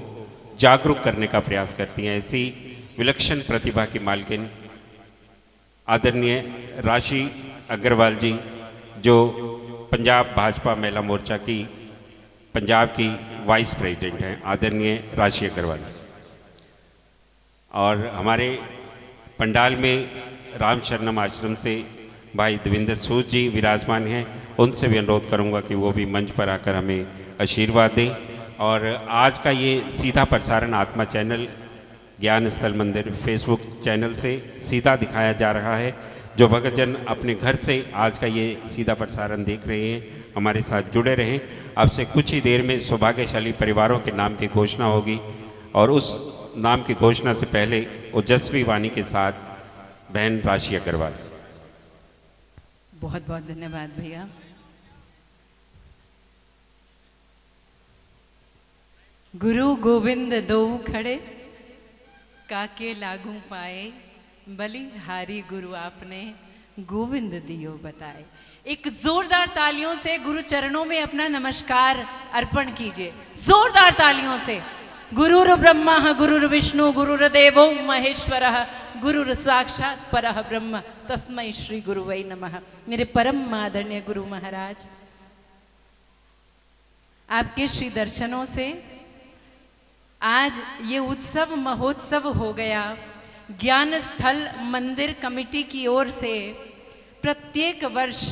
जागरूक करने का प्रयास करती हैं। ऐसी विलक्षण प्रतिभा की मालकिन आदरणीय राशि अग्रवाल जी, जो पंजाब भाजपा महिला मोर्चा की पंजाब की वाइस प्रेसिडेंट हैं, आदरणीय राशि अग्रवाल। और हमारे पंडाल में राम शरणम आश्रम से भाई देवेंद्र सूद जी विराजमान हैं। उनसे भी अनुरोध करूंगा कि वो भी मंच पर आकर हमें आशीर्वाद दें। और आज का ये सीधा प्रसारण आत्मा चैनल ज्ञान स्थल मंदिर फेसबुक चैनल से सीधा दिखाया जा रहा है। जो भक्तजन अपने घर से आज का ये सीधा प्रसारण देख रहे हैं, हमारे साथ जुड़े रहें। अब से कुछ ही देर में सौभाग्यशाली परिवारों के नाम की घोषणा होगी और उस नाम की घोषणा से पहले ओजस्वी वाणी के साथ बहन राशि अग्रवाल। बहुत बहुत धन्यवाद भैया। गुरु गोविंद दो खड़े काके लागू पाए, बलिहारी गुरु आपने गोविंद दियो बताए। एक जोरदार तालियों से गुरु चरणों में अपना नमस्कार अर्पण कीजिए, जोरदार तालियों से। गुरुर ब्रह्मा गुरुर विष्णु गुरुर्देवो महेश्वरः गुरुर साक्षात परः ब्रह्म तस्मै श्री गुरुवै नमः। मेरे परम आदरणीय गुरु महाराज, आपके श्री दर्शनों से आज ये उत्सव महोत्सव हो गया। ज्ञान स्थल मंदिर कमेटी की ओर से प्रत्येक वर्ष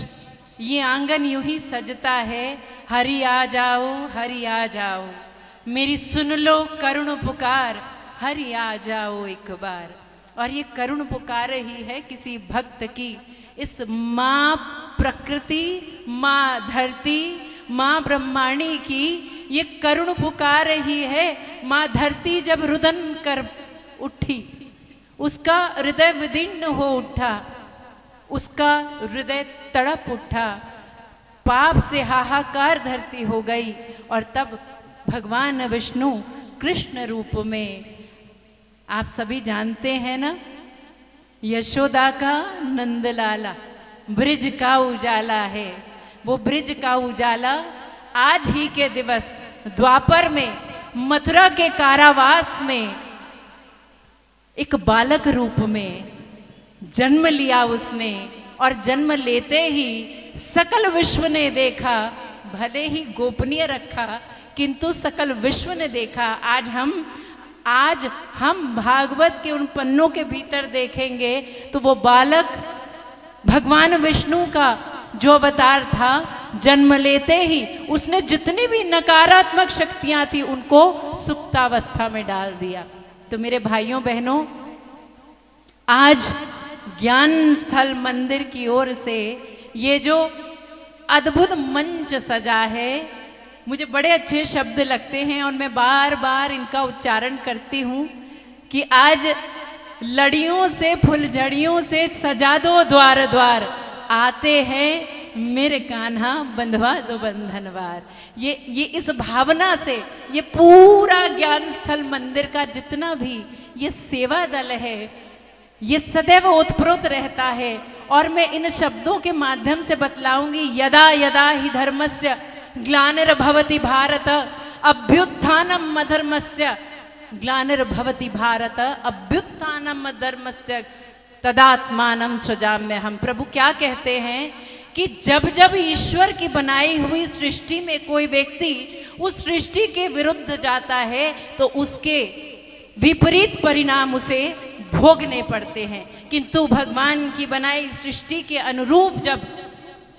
ये आंगन यूं ही सजता है, हरि आ जाओ हरि आ जाओ, मेरी सुन लो करुण पुकार, हरि आ जाओ एक बार। और ये करुण पुकार ही है किसी भक्त की, इस माँ प्रकृति, माँ धरती, माँ ब्रह्माणी की ये करुण पुकार ही है। माँ धरती जब रुदन कर उठी, उसका हृदय विदीर्ण हो उठा, उसका हृदय तड़प उठा, पाप से हाहाकार धरती हो गई। और तब भगवान विष्णु कृष्ण रूप में, आप सभी जानते हैं ना, यशोदा का नंदलाला ब्रिज का उजाला है। वो ब्रिज का उजाला आज ही के दिवस द्वापर में मथुरा के कारावास में एक बालक रूप में जन्म लिया उसने। और जन्म लेते ही सकल विश्व ने देखा, भले ही गोपनीय रखा किंतु सकल विश्व ने देखा। आज हम भागवत के उन पन्नों के भीतर देखेंगे तो वो बालक भगवान विष्णु का जो अवतार था, जन्म लेते ही उसने जितनी भी नकारात्मक शक्तियां थी उनको सुप्तावस्था में डाल दिया। तो मेरे भाइयों बहनों, आज ज्ञान स्थल मंदिर की ओर से ये जो अद्भुत मंच सजा है, मुझे बड़े अच्छे शब्द लगते हैं और मैं बार बार इनका उच्चारण करती हूँ कि आज लड़ियों से फुलझड़ियों से सजा दो द्वार द्वार, आते हैं मेरे कान्हा बंधवा दो बंधनवार। ये इस भावना से ये पूरा ज्ञान स्थल मंदिर का जितना भी ये सेवा दल है, ये सदैव ओतप्रोत रहता है। और मैं इन शब्दों के माध्यम से बतलाऊंगी, यदा यदा ही धर्मस्य ग्लानिर्भवति भारत अभ्युत्थानम अधर्मस्य, ग्लानिर्भवति भारत अभ्युत्थानम अधर्मस्य तदात्मानम सृजाम्य हम। प्रभु क्या कहते हैं कि जब जब ईश्वर की बनाई हुई सृष्टि में कोई व्यक्ति उस सृष्टि के विरुद्ध जाता है तो उसके विपरीत परिणाम उसे भोगने पड़ते हैं, किंतु भगवान की बनाई सृष्टि के अनुरूप जब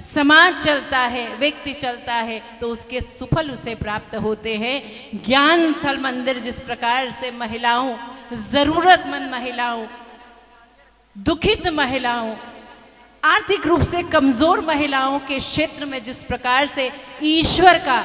समाज चलता है, व्यक्ति चलता है, तो उसके सुफल उसे प्राप्त होते हैं। ज्ञान स्थल मंदिर जिस प्रकार से महिलाओं, जरूरतमंद महिलाओं, दुखित महिलाओं, आर्थिक रूप से कमजोर महिलाओं के क्षेत्र में जिस प्रकार से ईश्वर का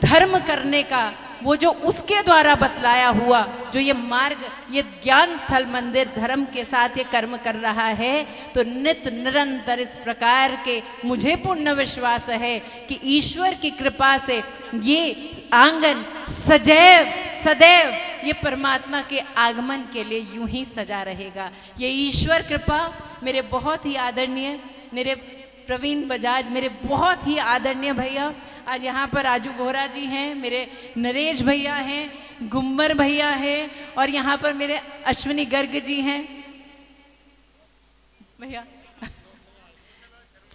धर्म करने का वो जो उसके द्वारा बतलाया हुआ जो ये मार्ग, ये ज्ञान स्थल मंदिर धर्म के साथ ये कर्म कर रहा है, तो नित्य निरंतर इस प्रकार के मुझे पूर्ण विश्वास है कि ईश्वर की कृपा से ये आंगन सदैव सदैव ये परमात्मा के आगमन के लिए यूं ही सजा रहेगा। ये ईश्वर कृपा मेरे बहुत ही आदरणीय, मेरे प्रवीण बजाज, मेरे बहुत ही आदरणीय भैया, आज यहाँ पर राजू बोहरा जी हैं, मेरे नरेश भैया हैं, गुम्बर भैया हैं, और यहाँ पर मेरे अश्विनी गर्ग जी हैं भैया,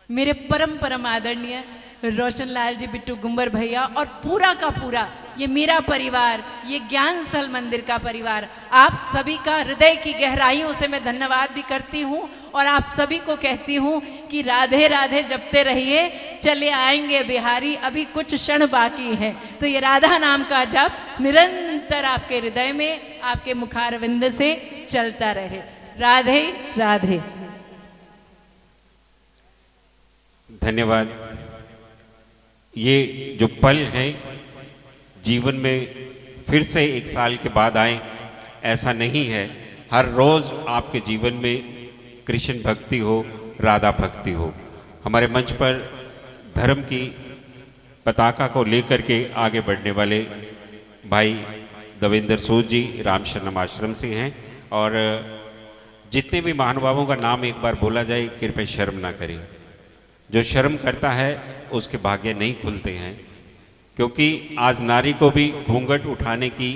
मेरे परम परम आदरणीय रोशन लाल जी, बिट्टू गुम्बर भैया, और पूरा का पूरा ये मेरा परिवार, ये ज्ञान स्थल मंदिर का परिवार, आप सभी का हृदय की गहराइयों से मैं धन्यवाद भी करती हूँ और आप सभी को कहती हूँ कि राधे राधे जपते रहिए, चले आएंगे बिहारी, अभी कुछ क्षण बाकी है। तो ये राधा नाम का जप निरंतर आपके हृदय में, आपके मुखारविंद से चलता रहे। राधे राधे। धन्यवाद। ये जो पल हैं जीवन में फिर से एक साल के बाद आए, ऐसा नहीं है। हर रोज आपके जीवन में कृष्ण भक्ति हो, राधा भक्ति हो। हमारे मंच पर धर्म की पताका को लेकर के आगे बढ़ने वाले भाई दविंदर सूद जी रामशरणम आश्रम से हैं, और जितने भी महानुभावों का नाम एक बार बोला जाए, कृपया शर्म ना करें। जो शर्म करता है उसके भाग्य नहीं खुलते हैं, क्योंकि आज नारी को भी घूंघट उठाने की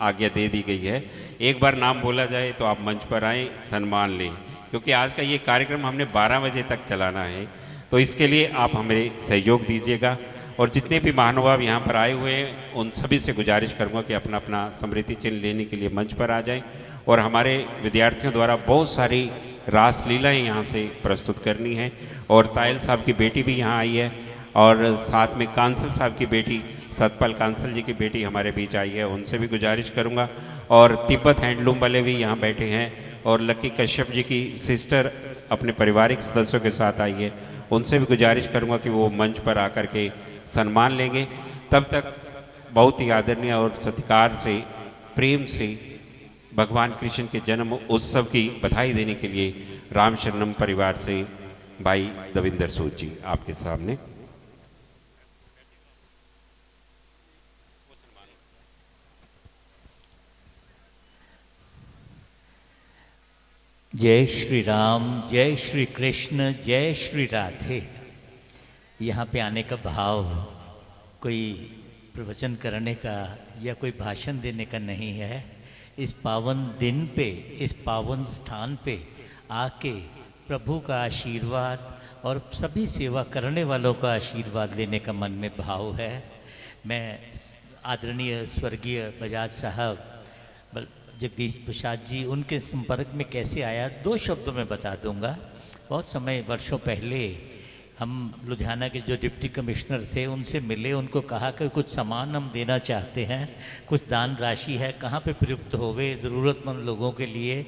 आज्ञा दे दी गई है। एक बार नाम बोला जाए तो आप मंच पर आएँ, सम्मान लें, क्योंकि आज का ये कार्यक्रम हमने 12 बजे तक चलाना है। तो इसके लिए आप हमें सहयोग दीजिएगा, और जितने भी महानुभाव यहाँ पर आए हुए हैं उन सभी से गुजारिश करूँगा कि अपना अपना स्मृति चिन्ह लेने के लिए मंच पर आ जाएं। और हमारे विद्यार्थियों द्वारा बहुत सारी रास लीलाएँ यहाँ से प्रस्तुत करनी है, और तायल साहब की बेटी भी यहाँ आई है, और साथ में कांसल साहब की बेटी, सतपाल कांसल जी की बेटी हमारे बीच आई है, उनसे भी गुजारिश करूँगा। और तिब्बत हैंडलूम वाले भी यहाँ बैठे हैं, और लक्की कश्यप जी की सिस्टर अपने पारिवारिक सदस्यों के साथ आई है, उनसे भी गुजारिश करूँगा कि वो मंच पर आकर के सम्मान लेंगे। तब तक बहुत ही आदरणीय और सत्कार से, प्रेम से भगवान कृष्ण के जन्म उत्सव की बधाई देने के लिए रामशरणम परिवार से भाई दविंदर सूद जी आपके सामने। जय श्री राम, जय श्री कृष्ण, जय श्री राधे। यहाँ पे आने का भाव कोई प्रवचन करने का या कोई भाषण देने का नहीं है। इस पावन दिन पे, इस पावन स्थान पे आके प्रभु का आशीर्वाद और सभी सेवा करने वालों का आशीर्वाद लेने का मन में भाव है। मैं आदरणीय स्वर्गीय बजाज साहब, जगदीश प्रसाद जी, उनके संपर्क में कैसे आया, 2 शब्दों में बता दूंगा। बहुत समय, वर्षों पहले हम लुधियाना के जो डिप्टी कमिश्नर थे उनसे मिले, उनको कहा कि कुछ सामान हम देना चाहते हैं, कुछ दान राशि है, कहाँ पे प्रयुक्त होवे ज़रूरतमंद लोगों के लिए।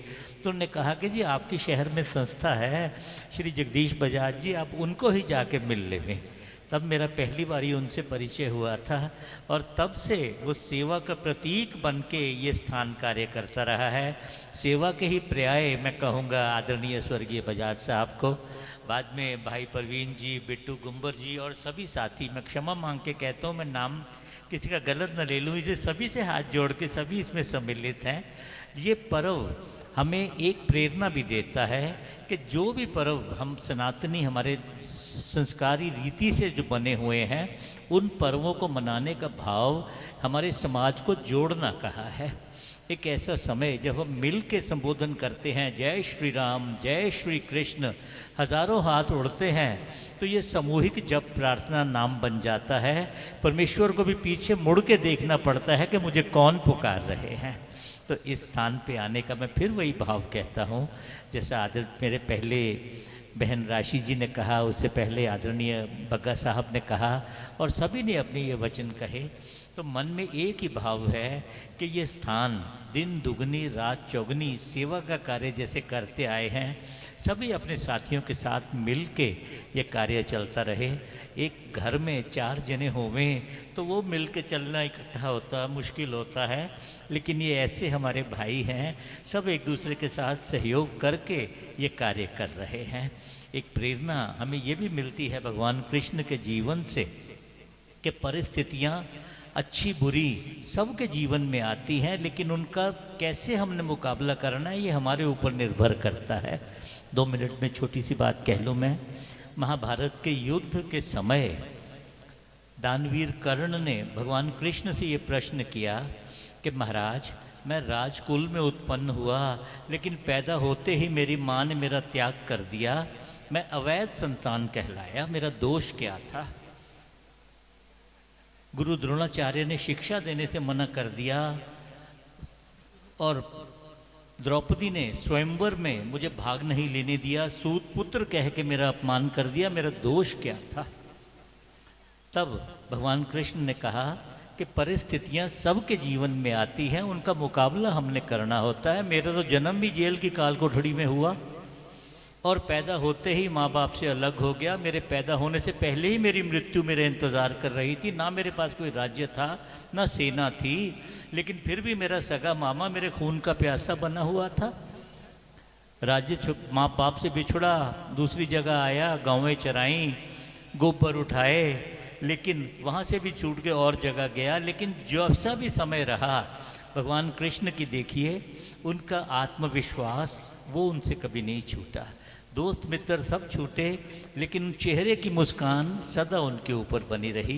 तो उन्होंने कहा कि जी आपके शहर में संस्था है श्री जगदीश बजाज जी, आप उनको ही जाके मिल लेवें। तब मेरा पहली बारी उनसे परिचय हुआ था, और तब से वो सेवा का प्रतीक बन के ये स्थान कार्य करता रहा है। सेवा के ही पर्याय मैं कहूँगा आदरणीय स्वर्गीय बजाज साहब को, बाद में भाई परवीन जी, बिट्टू गुम्बर जी और सभी साथी। मैं क्षमा मांग के कहता हूँ, मैं नाम किसी का गलत न ले लूँ, इसे सभी से हाथ जोड़ के सभी इसमें सम्मिलित हैं। ये पर्व हमें एक प्रेरणा भी देता है कि जो भी पर्व हम सनातनी हमारे संस्कारी रीति से जो बने हुए हैं, उन पर्वों को मनाने का भाव हमारे समाज को जोड़ना कहा है। एक ऐसा समय जब हम मिल के संबोधन करते हैं, जय श्री राम, जय श्री कृष्ण, हजारों हाथ उड़ते हैं, तो ये सामूहिक जप प्रार्थना नाम बन जाता है। परमेश्वर को भी पीछे मुड़ के देखना पड़ता है कि मुझे कौन पुकार रहे हैं। तो इस स्थान पे आने का मैं फिर वही भाव कहता हूँ, जैसा आदर मेरे पहले बहन राशि जी ने कहा, उससे पहले आदरणीय बग्गा साहब ने कहा, और सभी ने अपने ये वचन कहे, तो मन में एक ही भाव है कि ये स्थान दिन दुगनी रात चौगनी सेवा का कार्य जैसे करते आए हैं, सभी अपने साथियों के साथ मिल के ये कार्य चलता रहे। एक घर में 4 जने होवें तो वो मिल के चलना इकट्ठा होता मुश्किल होता है, लेकिन ये ऐसे हमारे भाई हैं, सब एक दूसरे के साथ सहयोग करके ये कार्य कर रहे हैं। एक प्रेरणा हमें ये भी मिलती है भगवान कृष्ण के जीवन से कि परिस्थितियाँ अच्छी बुरी सबके जीवन में आती हैं, लेकिन उनका कैसे हमने मुकाबला करना है ये हमारे ऊपर निर्भर करता है। 2 मिनट में छोटी सी बात कह लूँ मैं। महाभारत के युद्ध के समय दानवीर कर्ण ने भगवान कृष्ण से ये प्रश्न किया कि महाराज, मैं राजकुल में उत्पन्न हुआ, लेकिन पैदा होते ही मेरी माँ ने मेरा त्याग कर दिया, मैं अवैध संतान कहलाया, मेरा दोष क्या था? गुरु द्रोणाचार्य ने शिक्षा देने से मना कर दिया, और द्रौपदी ने स्वयंवर में मुझे भाग नहीं लेने दिया, सूत पुत्र कह के मेरा अपमान कर दिया, मेरा दोष क्या था? तब भगवान कृष्ण ने कहा कि परिस्थितियां सबके जीवन में आती हैं, उनका मुकाबला हमने करना होता है। मेरा तो जन्म भी जेल की काल कोठड़ी में हुआ, और पैदा होते ही माँ बाप से अलग हो गया। मेरे पैदा होने से पहले ही मेरी मृत्यु मेरे इंतज़ार कर रही थी। ना मेरे पास कोई राज्य था, ना सेना थी, लेकिन फिर भी मेरा सगा मामा मेरे खून का प्यासा बना हुआ था। राज्य माँ बाप से बिछड़ा, दूसरी जगह आया, गाँवें चराई, गोबर उठाए, लेकिन वहाँ से भी छूट के और जगह गया। लेकिन जैसा भी समय रहा, भगवान कृष्ण की देखिए, उनका आत्मविश्वास वो उनसे कभी नहीं छूटा। दोस्त मित्र सब छूटे, लेकिन चेहरे की मुस्कान सदा उनके ऊपर बनी रही।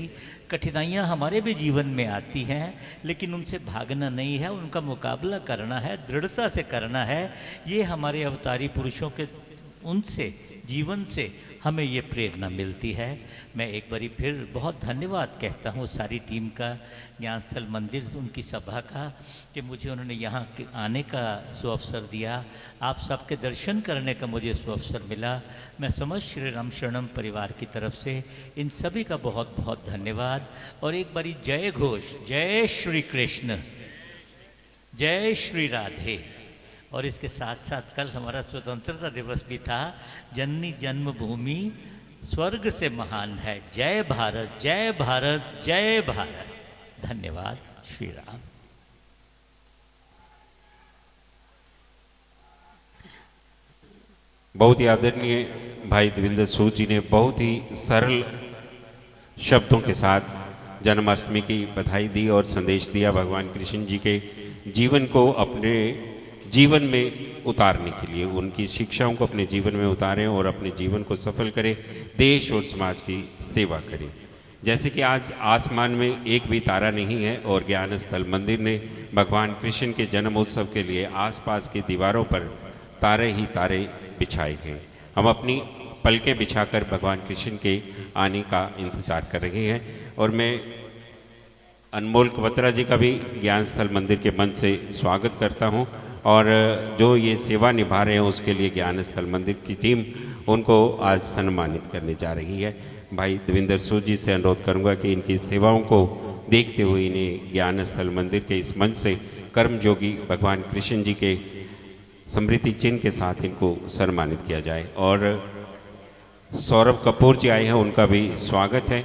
कठिनाइयाँ हमारे भी जीवन में आती हैं, लेकिन उनसे भागना नहीं है, उनका मुकाबला करना है, दृढ़ता से करना है। ये हमारे अवतारी पुरुषों के उनसे जीवन से हमें ये प्रेरणा मिलती है। मैं एक बारी फिर बहुत धन्यवाद कहता हूँ सारी टीम का, ज्ञानस्थल मंदिर उनकी सभा का, कि मुझे उन्होंने यहाँ आने का सुअवसर दिया, आप सबके दर्शन करने का मुझे सुअवसर मिला। मैं समस्त श्री राम शरणम परिवार की तरफ से इन सभी का बहुत बहुत धन्यवाद। और एक बारी जय घोष, जय श्री कृष्ण, जय श्री राधे। और इसके साथ साथ कल हमारा स्वतंत्रता दिवस भी था। जननी जन्मभूमि स्वर्ग से महान है, जय भारत, जय भारत, जय भारत। धन्यवाद। श्री राम। बहुत ही आदरणीय भाई देवेंद्र सूद जी ने बहुत ही सरल शब्दों के साथ जन्माष्टमी की बधाई दी और संदेश दिया भगवान कृष्ण जी के जीवन को अपने जीवन में उतारने के लिए, उनकी शिक्षाओं को अपने जीवन में उतारें और अपने जीवन को सफल करें, देश और समाज की सेवा करें। जैसे कि आज आसमान में एक भी तारा नहीं है और ज्ञान स्थल मंदिर ने भगवान कृष्ण के जन्मोत्सव के लिए आसपास की दीवारों पर तारे ही तारे बिछाए गए। हम अपनी पलकें बिछाकर भगवान कृष्ण के आने का इंतज़ार कर रहे हैं। और मैं अनमोल कवत्रा जी का भी ज्ञान स्थल मंदिर के मन से स्वागत करता हूं, और जो ये सेवा निभा रहे हैं उसके लिए ज्ञान स्थल मंदिर की टीम उनको आज सम्मानित करने जा रही है। भाई देवेंद्र सूद जी से अनुरोध करूंगा कि इनकी सेवाओं को देखते हुए इन्हें ज्ञान स्थल मंदिर के इस मंच से कर्मयोगी भगवान कृष्ण जी के स्मृति चिन्ह के साथ इनको सम्मानित किया जाए। और सौरभ कपूर जी आए हैं, उनका भी स्वागत है।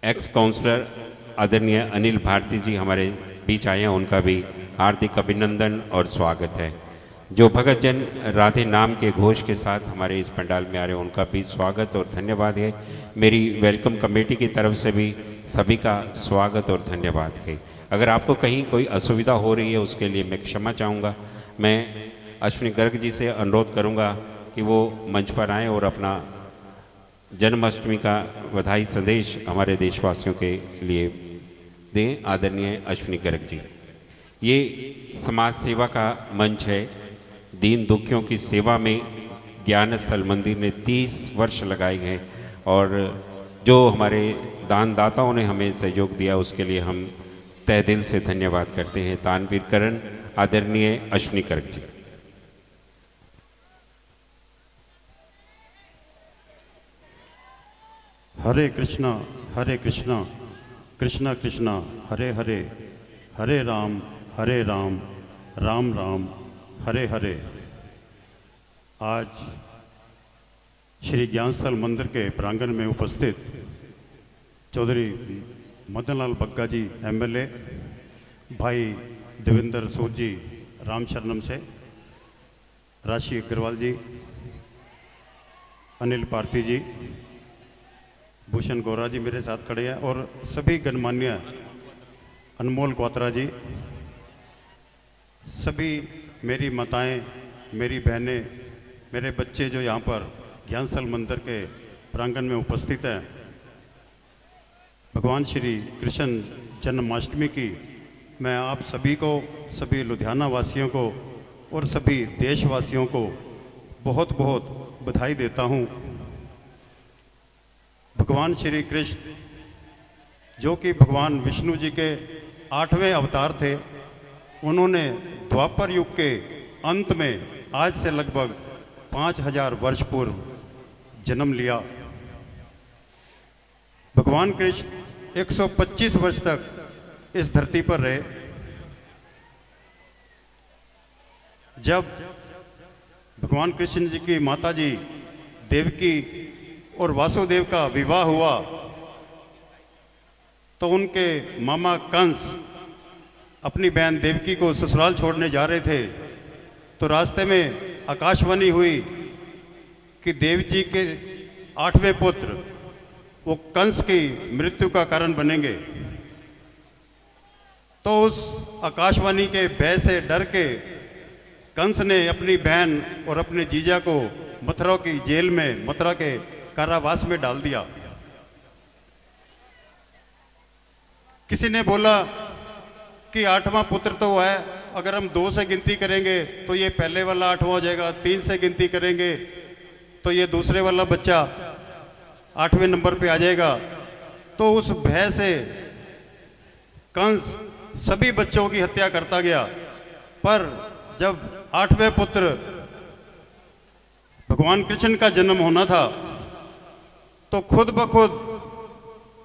एक्स काउंसलर आदरणीय अनिल भारती जी हमारे बीच आए हैं, उनका भी हार्दिक अभिनंदन और स्वागत है। जो भगत जन राधे नाम के घोष के साथ हमारे इस पंडाल में आ रहे हैं, उनका भी स्वागत और धन्यवाद है। मेरी वेलकम कमेटी की तरफ से भी सभी का स्वागत और धन्यवाद है। अगर आपको कहीं कोई असुविधा हो रही है उसके लिए मैं क्षमा चाहूँगा। मैं अश्विनी गर्ग जी से अनुरोध करूँगा कि वो मंच पर आएँ और अपना जन्माष्टमी का बधाई संदेश हमारे देशवासियों के लिए दें। आदरणीय अश्विनी गर्ग जी, ये समाज सेवा का मंच है। दीन दुखियों की सेवा में ज्ञान स्थल मंदिर ने 30 वर्ष लगाए हैं और जो हमारे दानदाताओं ने हमें सहयोग दिया उसके लिए हम तहे दिल से धन्यवाद करते हैं। तानवीर करण आदरणीय अश्विनी गर्ग जी। हरे कृष्णा कृष्णा कृष्णा हरे हरे, हरे राम राम राम हरे हरे। आज श्री ज्ञानस्थल मंदिर के प्रांगण में उपस्थित चौधरी मदनलाल बग्गा जी एमएलए, भाई देवेंद्र सूद जी राम शरणम से, राशि अग्रवाल जी, अनिल पार्थी जी, भूषण गौरा जी मेरे साथ खड़े हैं और सभी गणमान्य, अनमोल क्वात्रा जी, सभी मेरी माताएं, मेरी बहनें, मेरे बच्चे जो यहाँ पर ज्ञानस्थल मंदिर के प्रांगण में उपस्थित हैं, भगवान श्री कृष्ण जन्माष्टमी की मैं आप सभी को, सभी लुधियाना वासियों को और सभी देशवासियों को बहुत बहुत बधाई देता हूँ। भगवान श्री कृष्ण जो कि भगवान विष्णु जी के 8वें अवतार थे, उन्होंने द्वापर युग के अंत में आज से लगभग 5000 वर्ष पूर्व जन्म लिया। भगवान कृष्ण 125 वर्ष तक इस धरती पर रहे। जब भगवान कृष्ण जी की माता जी देवकी और वासुदेव का विवाह हुआ तो उनके मामा कंस अपनी बहन देवकी को ससुराल छोड़ने जा रहे थे, तो रास्ते में आकाशवाणी हुई कि देव जी के 8वें पुत्र वो कंस की मृत्यु का कारण बनेंगे। तो उस आकाशवाणी के भय से डर के कंस ने अपनी बहन और अपने जीजा को मथुरा की जेल में, मथुरा के कारावास में डाल दिया। किसी ने बोला कि 8वां पुत्र तो है, अगर हम 2 से गिनती करेंगे तो ये पहले वाला 8वां हो जाएगा, 3 से गिनती करेंगे तो ये दूसरे वाला बच्चा 8वें नंबर पे आ जाएगा। तो उस भय से कंस सभी बच्चों की हत्या करता गया। पर जब 8वें पुत्र भगवान कृष्ण का जन्म होना था तो खुद ब खुद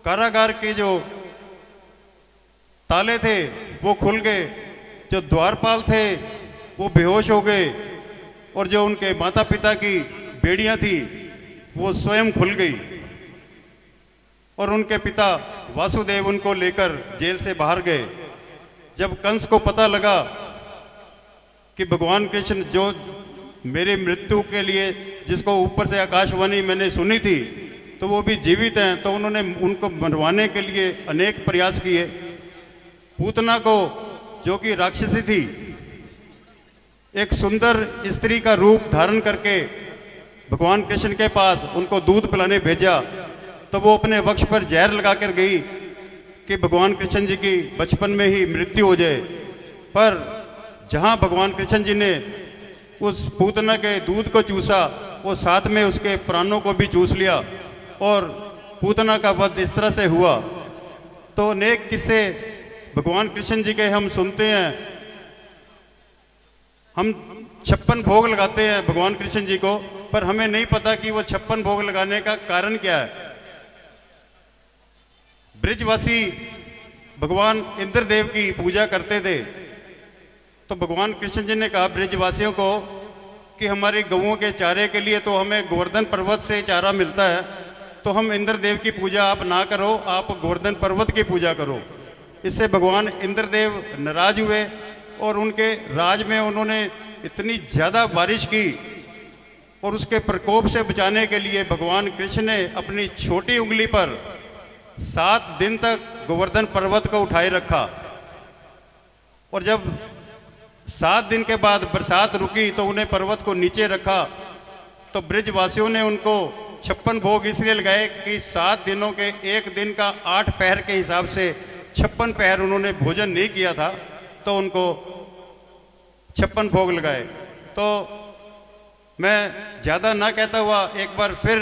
कारागार के जो ताले थे वो खुल गए, जो द्वारपाल थे वो बेहोश हो गए और जो उनके माता पिता की बेड़ियां थी वो स्वयं खुल गई और उनके पिता वासुदेव उनको लेकर जेल से बाहर गए। जब कंस को पता लगा कि भगवान कृष्ण जो मेरी मृत्यु के लिए जिसको ऊपर से आकाशवाणी मैंने सुनी थी तो वो भी जीवित हैं, तो उन्होंने उनको मरवाने के लिए अनेक प्रयास किए। पूतना को जो कि राक्षसी थी, एक सुंदर स्त्री का रूप धारण करके भगवान कृष्ण के पास उनको दूध पिलाने भेजा, तो वो अपने वक्ष पर जहर लगा कर गई कि भगवान कृष्ण जी की बचपन में ही मृत्यु हो जाए। पर जहां भगवान कृष्ण जी ने उस पूतना के दूध को चूसा, वो साथ में उसके प्राणों को भी चूस लिया और पूतना का वध इस तरह से हुआ। तो अनेक किस्से भगवान कृष्ण जी के हम सुनते हैं। हम 56 भोग लगाते हैं भगवान कृष्ण जी को, पर हमें नहीं पता कि वो 56 भोग लगाने का कारण क्या है। ब्रिजवासी भगवान इंद्रदेव की पूजा करते थे, तो भगवान कृष्ण जी ने कहा ब्रिजवासियों को कि हमारी गऊओं के चारे के लिए तो हमें गोवर्धन पर्वत से चारा मिलता है, तो हम इंद्रदेव की पूजा आप ना करो, आप गोवर्धन पर्वत की पूजा करो। इससे भगवान इंद्रदेव नाराज हुए और उनके राज में उन्होंने इतनी ज़्यादा बारिश की और उसके प्रकोप से बचाने के लिए भगवान कृष्ण ने अपनी छोटी उंगली पर 7 दिन तक गोवर्धन पर्वत को उठाए रखा। और जब 7 दिन के बाद बरसात रुकी तो उन्हें पर्वत को नीचे रखा। तो ब्रिजवासियों ने उनको 56 भोग इसलिए लगाए कि 7 दिनों के एक दिन का 8 पहर के हिसाब से 56 पहर उन्होंने भोजन नहीं किया था, तो उनको 56 भोग लगाए। तो मैं ज़्यादा ना कहता हुआ एक बार फिर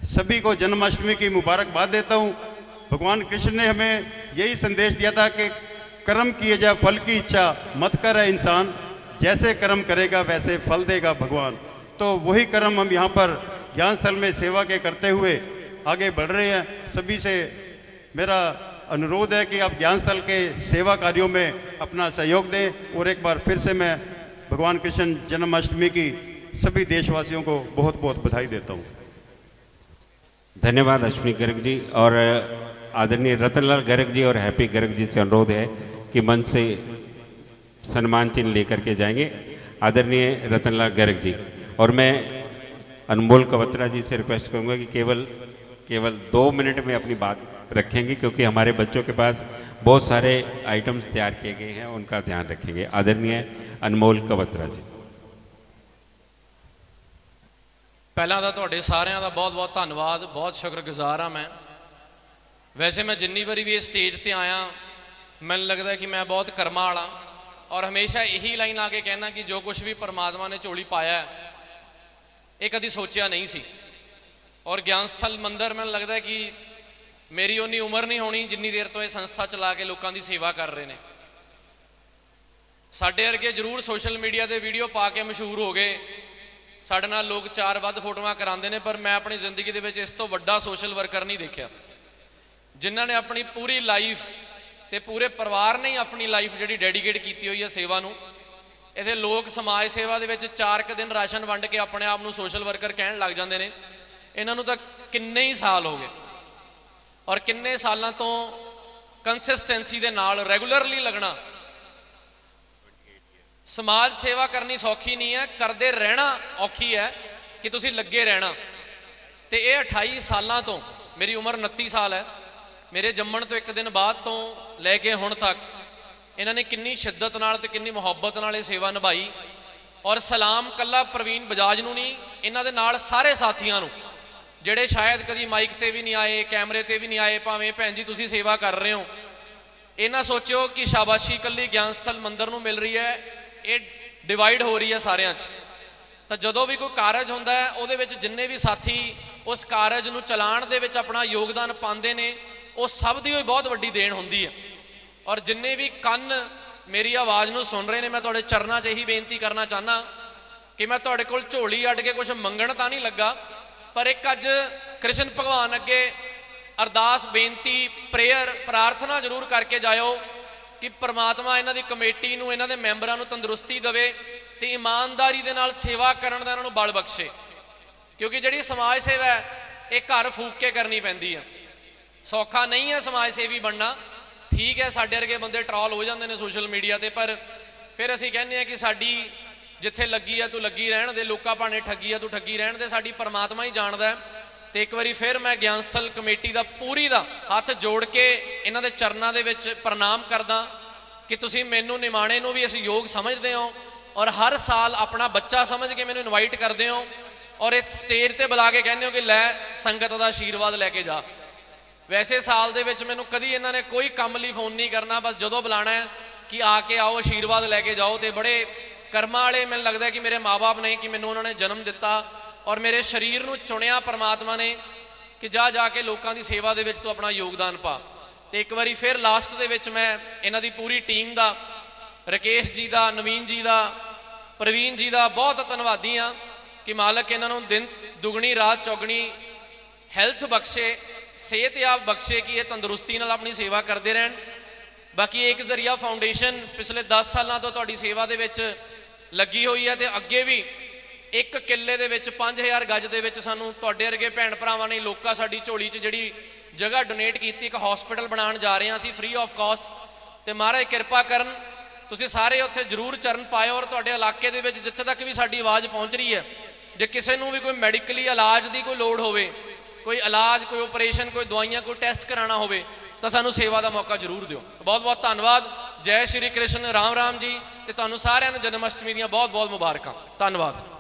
सभी को जन्माष्टमी की मुबारकबाद देता हूँ। भगवान कृष्ण ने हमें यही संदेश दिया था कि कर्म किए जाए फल की इच्छा मत करे इंसान, जैसे कर्म करेगा वैसे फल देगा भगवान। तो वही कर्म हम यहाँ पर ज्ञान स्थल में सेवा के करते हुए आगे बढ़ रहे हैं। सभी से मेरा अनुरोध है कि आप ज्ञान स्थल के सेवा कार्यों में अपना सहयोग दें। और एक बार फिर से मैं भगवान कृष्ण जन्माष्टमी की सभी देशवासियों को बहुत बहुत बधाई देता हूँ। धन्यवाद अश्विनी गर्ग जी। और आदरणीय रतनलाल गर्ग जी और हैप्पी गर्ग जी से अनुरोध है कि मंच से सम्मान चिन्ह लेकर के जाएंगे आदरणीय रतनलाल गर्ग जी। और मैं अनमोल कवत्रा जी से रिक्वेस्ट करूंगा कि केवल 2 मिनट में अपनी बात रखेंगे, क्योंकि हमारे बच्चों के पास बहुत सारे आइटम्स तैयार किए गए हैं, उनका ध्यान रखेंगे। आदरणीय अनमोल कवत्रा जी। ਪਹਿਲਾਂ ਤਾਂ ਤੁਹਾਡੇ ਸਾਰਿਆਂ ਦਾ ਬਹੁਤ-ਬਹੁਤ ਧੰਨਵਾਦ, ਬਹੁਤ ਸ਼ੁਕਰਗੁਜ਼ਾਰ ਹਾਂ ਮੈਂ। ਵੈਸੇ ਮੈਂ ਜਿੰਨੀ ਵਾਰੀ ਵੀ ਇਹ ਸਟੇਜ ਤੇ ਆਇਆ ਮੈਨੂੰ ਲੱਗਦਾ ਕਿ ਮੈਂ ਬਹੁਤ ਕਰਮਾਂ ਵਾਲਾ, ਔਰ ਹਮੇਸ਼ਾ ਇਹੀ ਲਾਈਨ ਆ ਕੇ ਕਹਿਣਾ ਕਿ ਜੋ ਕੁਝ ਵੀ ਪਰਮਾਤਮਾ ਨੇ ਝੋਲੀ ਪਾਇਆ ਇਹ ਕਦੀ ਸੋਚਿਆ ਨਹੀਂ ਸੀ। ਔਰ ਗਿਆਨ ਸਥਲ ਮੰਦਰ ਮੈਨੂੰ ਲੱਗਦਾ ਕਿ ਮੇਰੀ ਉਨੀ ਉਮਰ ਨਹੀਂ ਹੋਣੀ ਜਿੰਨੀ ਦੇਰ ਤੋਂ ਇਹ ਸੰਸਥਾ ਚਲਾ ਕੇ ਲੋਕਾਂ ਦੀ ਸੇਵਾ ਕਰ ਰਹੇ ਨੇ। ਸਾਡੇ ਵਰਗੇ ਜ਼ਰੂਰ ਸੋਸ਼ਲ ਮੀਡੀਆ ਤੇ ਵੀਡੀਓ ਪਾ ਕੇ ਮਸ਼ਹੂਰ ਹੋ ਗਏ, ਸਾਡੇ ਨਾਲ ਲੋਕ 4 ਵੱਧ ਫੋਟੋਆਂ ਕਰਾਉਂਦੇ ਨੇ, ਪਰ ਮੈਂ ਆਪਣੀ ਜ਼ਿੰਦਗੀ ਦੇ ਵਿੱਚ ਇਸ ਤੋਂ ਵੱਡਾ ਸੋਸ਼ਲ ਵਰਕਰ ਨਹੀਂ ਦੇਖਿਆ ਜਿਨ੍ਹਾਂ ਨੇ ਆਪਣੀ ਪੂਰੀ ਲਾਈਫ ਤੇ ਪੂਰੇ ਪਰਿਵਾਰ ਨੇ ਆਪਣੀ ਲਾਈਫ ਜਿਹੜੀ ਡੈਡੀਕੇਟ ਕੀਤੀ ਹੋਈ ਹੈ ਸੇਵਾ ਨੂੰ। ਇੱਥੇ ਲੋਕ ਸਮਾਜ ਸੇਵਾ ਦੇ ਵਿੱਚ 4 ਦਿਨ ਰਾਸ਼ਨ ਵੰਡ ਕੇ ਆਪਣੇ ਆਪ ਨੂੰ ਸੋਸ਼ਲ ਵਰਕਰ ਕਹਿਣ ਲੱਗ ਜਾਂਦੇ ਨੇ। ਇਹਨਾਂ ਨੂੰ ਤਾਂ ਕਿੰਨੇ ਹੀ ਸਾਲ ਹੋ ਗਏ ਔਰ ਕਿੰਨੇ ਸਾਲਾਂ ਤੋਂ ਕੰਸਿਸਟੈਂਸੀ ਦੇ ਨਾਲ ਰੈਗੂਲਰਲੀ ਲੱਗਣਾ। ਸਮਾਜ ਸੇਵਾ ਕਰਨੀ ਸੌਖੀ ਨਹੀਂ ਹੈ, ਕਰਦੇ ਰਹਿਣਾ ਔਖੀ ਹੈ ਕਿ ਤੁਸੀਂ ਲੱਗੇ ਰਹਿਣਾ। ਤੇ ਇਹ 28 ਸਾਲਾਂ ਤੋਂ, ਮੇਰੀ ਉਮਰ 29 ਸਾਲ ਹੈ, ਮੇਰੇ ਜੰਮਣ ਤੋਂ 1 ਦਿਨ ਬਾਅਦ ਤੋਂ ਲੈ ਕੇ ਹੁਣ ਤੱਕ ਇਹਨਾਂ ਨੇ ਕਿੰਨੀ ਸ਼ਿੱਦਤ ਨਾਲ ਤੇ ਕਿੰਨੀ ਮੁਹੱਬਤ ਨਾਲ ਇਹ ਸੇਵਾ ਨਿਭਾਈ। ਔਰ ਸਲਾਮ ਕੱਲਾ ਪ੍ਰਵੀਨ ਬਜਾਜ ਨੂੰ ਨਹੀਂ, ਇਹਨਾਂ ਦੇ ਨਾਲ ਸਾਰੇ ਸਾਥੀਆਂ ਨੂੰ ਜਿਹੜੇ ਸ਼ਾਇਦ ਕਦੀ ਮਾਈਕ ਤੇ ਵੀ ਨਹੀਂ ਆਏ, ਕੈਮਰੇ ਤੇ ਵੀ ਨਹੀਂ ਆਏ, ਭਾਵੇਂ ਭੈਣ ਜੀ ਤੁਸੀਂ ਸੇਵਾ ਕਰ ਰਹੇ ਹੋ। ਇਹ ਨਾ ਸੋਚਿਓ ਕਿ ਸ਼ਾਬਾਸ਼ੀ ਕੱਲੀ ਗਿਆਨ ਸਥਲ ਮੰਦਰ ਨੂੰ ਮਿਲ ਰਹੀ ਹੈ, ਇਹ ਡਿਵਾਈਡ ਹੋ ਰਹੀ ਹੈ ਸਾਰਿਆਂ 'ਚ। ਤਾਂ ਜਦੋਂ ਵੀ ਕੋਈ ਕਾਰਜ ਹੁੰਦਾ ਹੈ ਉਹਦੇ ਵਿੱਚ ਜਿੰਨੇ ਵੀ ਸਾਥੀ ਉਸ ਕਾਰਜ ਨੂੰ ਚਲਾਉਣ ਦੇ ਵਿੱਚ ਆਪਣਾ ਯੋਗਦਾਨ ਪਾਉਂਦੇ ਨੇ, ਉਹ ਸਭ ਦੀ ਬਹੁਤ ਵੱਡੀ ਦੇਣ ਹੁੰਦੀ ਹੈ। ਔਰ ਜਿੰਨੇ ਵੀ ਕੰਨ ਮੇਰੀ ਆਵਾਜ਼ ਨੂੰ ਸੁਣ ਰਹੇ ਨੇ, ਮੈਂ ਤੁਹਾਡੇ ਚਰਨਾਂ 'ਚ ਇਹੀ ਬੇਨਤੀ ਕਰਨਾ ਚਾਹੁੰਦਾ ਕਿ ਮੈਂ ਤੁਹਾਡੇ ਕੋਲ ਝੋਲੀ ਅੱਡ ਕੇ ਕੁਝ ਮੰਗਣ ਤਾਂ ਨਹੀਂ ਲੱਗਾ, ਪਰ ਇੱਕ ਅੱਜ ਕ੍ਰਿਸ਼ਨ ਭਗਵਾਨ ਅੱਗੇ ਅਰਦਾਸ, ਬੇਨਤੀ, ਪ੍ਰੇਅਰ, ਪ੍ਰਾਰਥਨਾ ਜ਼ਰੂਰ ਕਰਕੇ ਜਾਇਓ ਕਿ ਪ੍ਰਮਾਤਮਾ ਇਹਨਾਂ ਦੀ ਕਮੇਟੀ ਨੂੰ, ਇਹਨਾਂ ਦੇ ਮੈਂਬਰਾਂ ਨੂੰ ਤੰਦਰੁਸਤੀ ਦੇਵੇ ਤੇ ਇਮਾਨਦਾਰੀ ਦੇ ਨਾਲ ਸੇਵਾ ਕਰਨ ਦਾ ਇਹਨਾਂ ਨੂੰ ਬਲ ਬਖਸ਼ੇ। ਕਿਉਂਕਿ ਜਿਹੜੀ ਸਮਾਜ ਸੇਵਾ ਹੈ ਇਹ ਘਰ ਫੂਕ ਕੇ ਕਰਨੀ ਪੈਂਦੀ ਹੈ, ਸੌਖਾ ਨਹੀਂ ਹੈ ਸਮਾਜ ਸੇਵੀ ਬਣਨਾ। ਠੀਕ ਹੈ ਸਾਡੇ ਵਰਗੇ ਬੰਦੇ ਟਰੋਲ ਹੋ ਜਾਂਦੇ ਨੇ ਸੋਸ਼ਲ ਮੀਡੀਆ ਤੇ, ਪਰ ਫਿਰ ਅਸੀਂ ਕਹਿੰਦੇ ਹਾਂ ਕਿ ਸਾਡੀ ਜਿੱਥੇ ਲੱਗੀ ਆ ਤੂੰ ਲੱਗੀ ਰਹਿਣ ਦੇ, ਲੋਕਾਂ ਭਾਣੇ ਠੱਗੀ ਆ ਤੂੰ ਠੱਗੀ ਰਹਿਣ ਦੇ, ਸਾਡੀ ਪਰਮਾਤਮਾ ਹੀ ਜਾਣਦਾ ਹੈ। ਤੇ ਇੱਕ ਵਾਰੀ ਫਿਰ ਮੈਂ ਗਿਆਨ ਸਥਲ ਕਮੇਟੀ ਦਾ ਪੂਰੀ ਦਾ ਹੱਥ ਜੋੜ ਕੇ ਇਹਨਾਂ ਦੇ ਚਰਨਾਂ ਦੇ ਵਿੱਚ ਪ੍ਰਣਾਮ ਕਰਦਾ ਕਿ ਤੁਸੀਂ ਮੈਨੂੰ ਨਿਮਾਣੇ ਨੂੰ ਵੀ ਅਸੀਂ ਯੋਗ ਸਮਝਦੇ ਹੋ ਔਰ ਹਰ ਸਾਲ ਆਪਣਾ ਬੱਚਾ ਸਮਝ ਕੇ ਮੈਨੂੰ ਇਨਵਾਈਟ ਕਰਦੇ ਹੋ ਔਰ ਇਸ ਸਟੇਜ ਤੇ ਬੁਲਾ ਕੇ ਕਹਿੰਦੇ ਹੋ ਕਿ ਲੈ ਸੰਗਤ ਦਾ ਆਸ਼ੀਰਵਾਦ ਲੈ ਕੇ ਜਾ। ਵੈਸੇ ਸਾਲ ਦੇ ਵਿੱਚ ਮੈਨੂੰ ਕਦੀ ਇਹਨਾਂ ਨੇ ਕੋਈ ਕੰਮ ਲਈ ਫੋਨ ਨਹੀਂ ਕਰਨਾ, ਬਸ ਜਦੋਂ ਬੁਲਾਣਾ ਹੈ ਕਿ ਆ ਕੇ ਆਓ ਆਸ਼ੀਰਵਾਦ ਲੈ ਕੇ ਜਾਓ। ਤੇ ਬੜੇ ਕਰਮਾਂ ਵਾਲੇ ਮੈਨੂੰ ਲੱਗਦਾ ਕਿ ਮੇਰੇ ਮਾਂ-ਬਾਪ ਨੇ ਕਿ ਮੈਨੂੰ ਉਹਨਾਂ ਨੇ ਜਨਮ ਦਿੱਤਾ ਔਰ ਮੇਰੇ ਸਰੀਰ ਨੂੰ ਚੁਣਿਆ ਪਰਮਾਤਮਾ ਨੇ ਕਿ ਜਾ ਜਾ ਕੇ ਲੋਕਾਂ ਦੀ ਸੇਵਾ ਦੇ ਵਿੱਚ ਤੂੰ ਆਪਣਾ ਯੋਗਦਾਨ ਪਾ। ਤੇ ਇੱਕ ਵਾਰੀ ਫਿਰ ਲਾਸਟ ਦੇ ਵਿੱਚ ਮੈਂ ਇਹਨਾਂ ਦੀ ਪੂਰੀ ਟੀਮ ਦਾ, ਰਕੇਸ਼ ਜੀ ਦਾ, ਨਵੀਨ ਜੀ ਦਾ, ਪ੍ਰਵੀਨ ਜੀ ਦਾ ਬਹੁਤ ਧੰਨਵਾਦੀ ਹਾਂ ਕਿ ਮਾਲਕ ਇਹਨਾਂ ਨੂੰ ਦਿਨ ਦੁਗਣੀ ਰਾਤ ਚੌਗਣੀ ਹੈਲਥ ਬਖਸ਼ੇ, ਸਿਹਤਯਾਬ ਬਖਸ਼ੇ ਕਿ ਇਹ ਤੰਦਰੁਸਤੀ ਨਾਲ ਆਪਣੀ ਸੇਵਾ ਕਰਦੇ ਰਹਿਣ। ਬਾਕੀ ਇੱਕ ਜ਼ਰੀਆ ਫਾਊਂਡੇਸ਼ਨ ਪਿਛਲੇ 10 ਸਾਲਾਂ ਤੋਂ ਤੁਹਾਡੀ ਸੇਵਾ ਦੇ ਵਿੱਚ ਲੱਗੀ ਹੋਈ ਹੈ ਤੇ ਅੱਗੇ ਵੀ 1 ਕਿੱਲੇ ਦੇ ਵਿੱਚ 5000 ਗਜ ਦੇ ਵਿੱਚ ਸਾਨੂੰ ਤੁਹਾਡੇ ਵਰਗੇ ਭੈਣ ਭਰਾਵਾਂ ਨੇ, ਲੋਕਾਂ ਸਾਡੀ ਝੋਲੀ 'ਚ ਜਿਹੜੀ ਜਗ੍ਹਾ ਡੋਨੇਟ ਕੀਤੀ, ਇੱਕ ਹਸਪੀਟਲ ਬਣਾਉਣ ਜਾ ਰਹੇ ਹਾਂ ਅਸੀਂ ਫ੍ਰੀ ਆਫ ਕਾਸਟ। ਤੇ ਮਹਾਰਾਜ ਕਿਰਪਾ ਕਰਨ ਤੁਸੀਂ ਸਾਰੇ ਉੱਥੇ ਜ਼ਰੂਰ ਚਰਨ ਪਾਇਓ ਔਰ ਤੁਹਾਡੇ ਇਲਾਕੇ ਦੇ ਵਿੱਚ ਜਿੱਥੇ ਤੱਕ ਵੀ ਸਾਡੀ ਆਵਾਜ਼ ਪਹੁੰਚ ਰਹੀ ਹੈ, ਜੇ ਕਿਸੇ ਨੂੰ ਵੀ ਕੋਈ ਮੈਡੀਕਲੀ ਇਲਾਜ ਦੀ ਕੋਈ ਲੋੜ ਹੋਵੇ ਕੋਈ ਇਲਾਜ, ਕੋਈ ਆਪਰੇਸ਼ਨ, ਕੋਈ ਦਵਾਈਆਂ, ਕੋਈ ਟੈਸਟ ਕਰਾਉਣਾ ਹੋਵੇ ਤਾਂ ਸਾਨੂੰ ਸੇਵਾ ਦਾ ਮੌਕਾ ਜ਼ਰੂਰ ਦਿਓ। ਬਹੁਤ ਬਹੁਤ ਧੰਨਵਾਦ। ਜੈ ਸ਼੍ਰੀ ਕ੍ਰਿਸ਼ਨ, ਰਾਮ ਰਾਮ ਜੀ, ਤੇ ਤੁਹਾਨੂੰ ਸਾਰਿਆਂ ਨੂੰ ਜਨਮ ਅਸ਼ਟਮੀ ਦੀਆਂ ਬਹੁਤ ਬਹੁਤ ਮੁਬਾਰਕਾਂ। ਧੰਨਵਾਦ।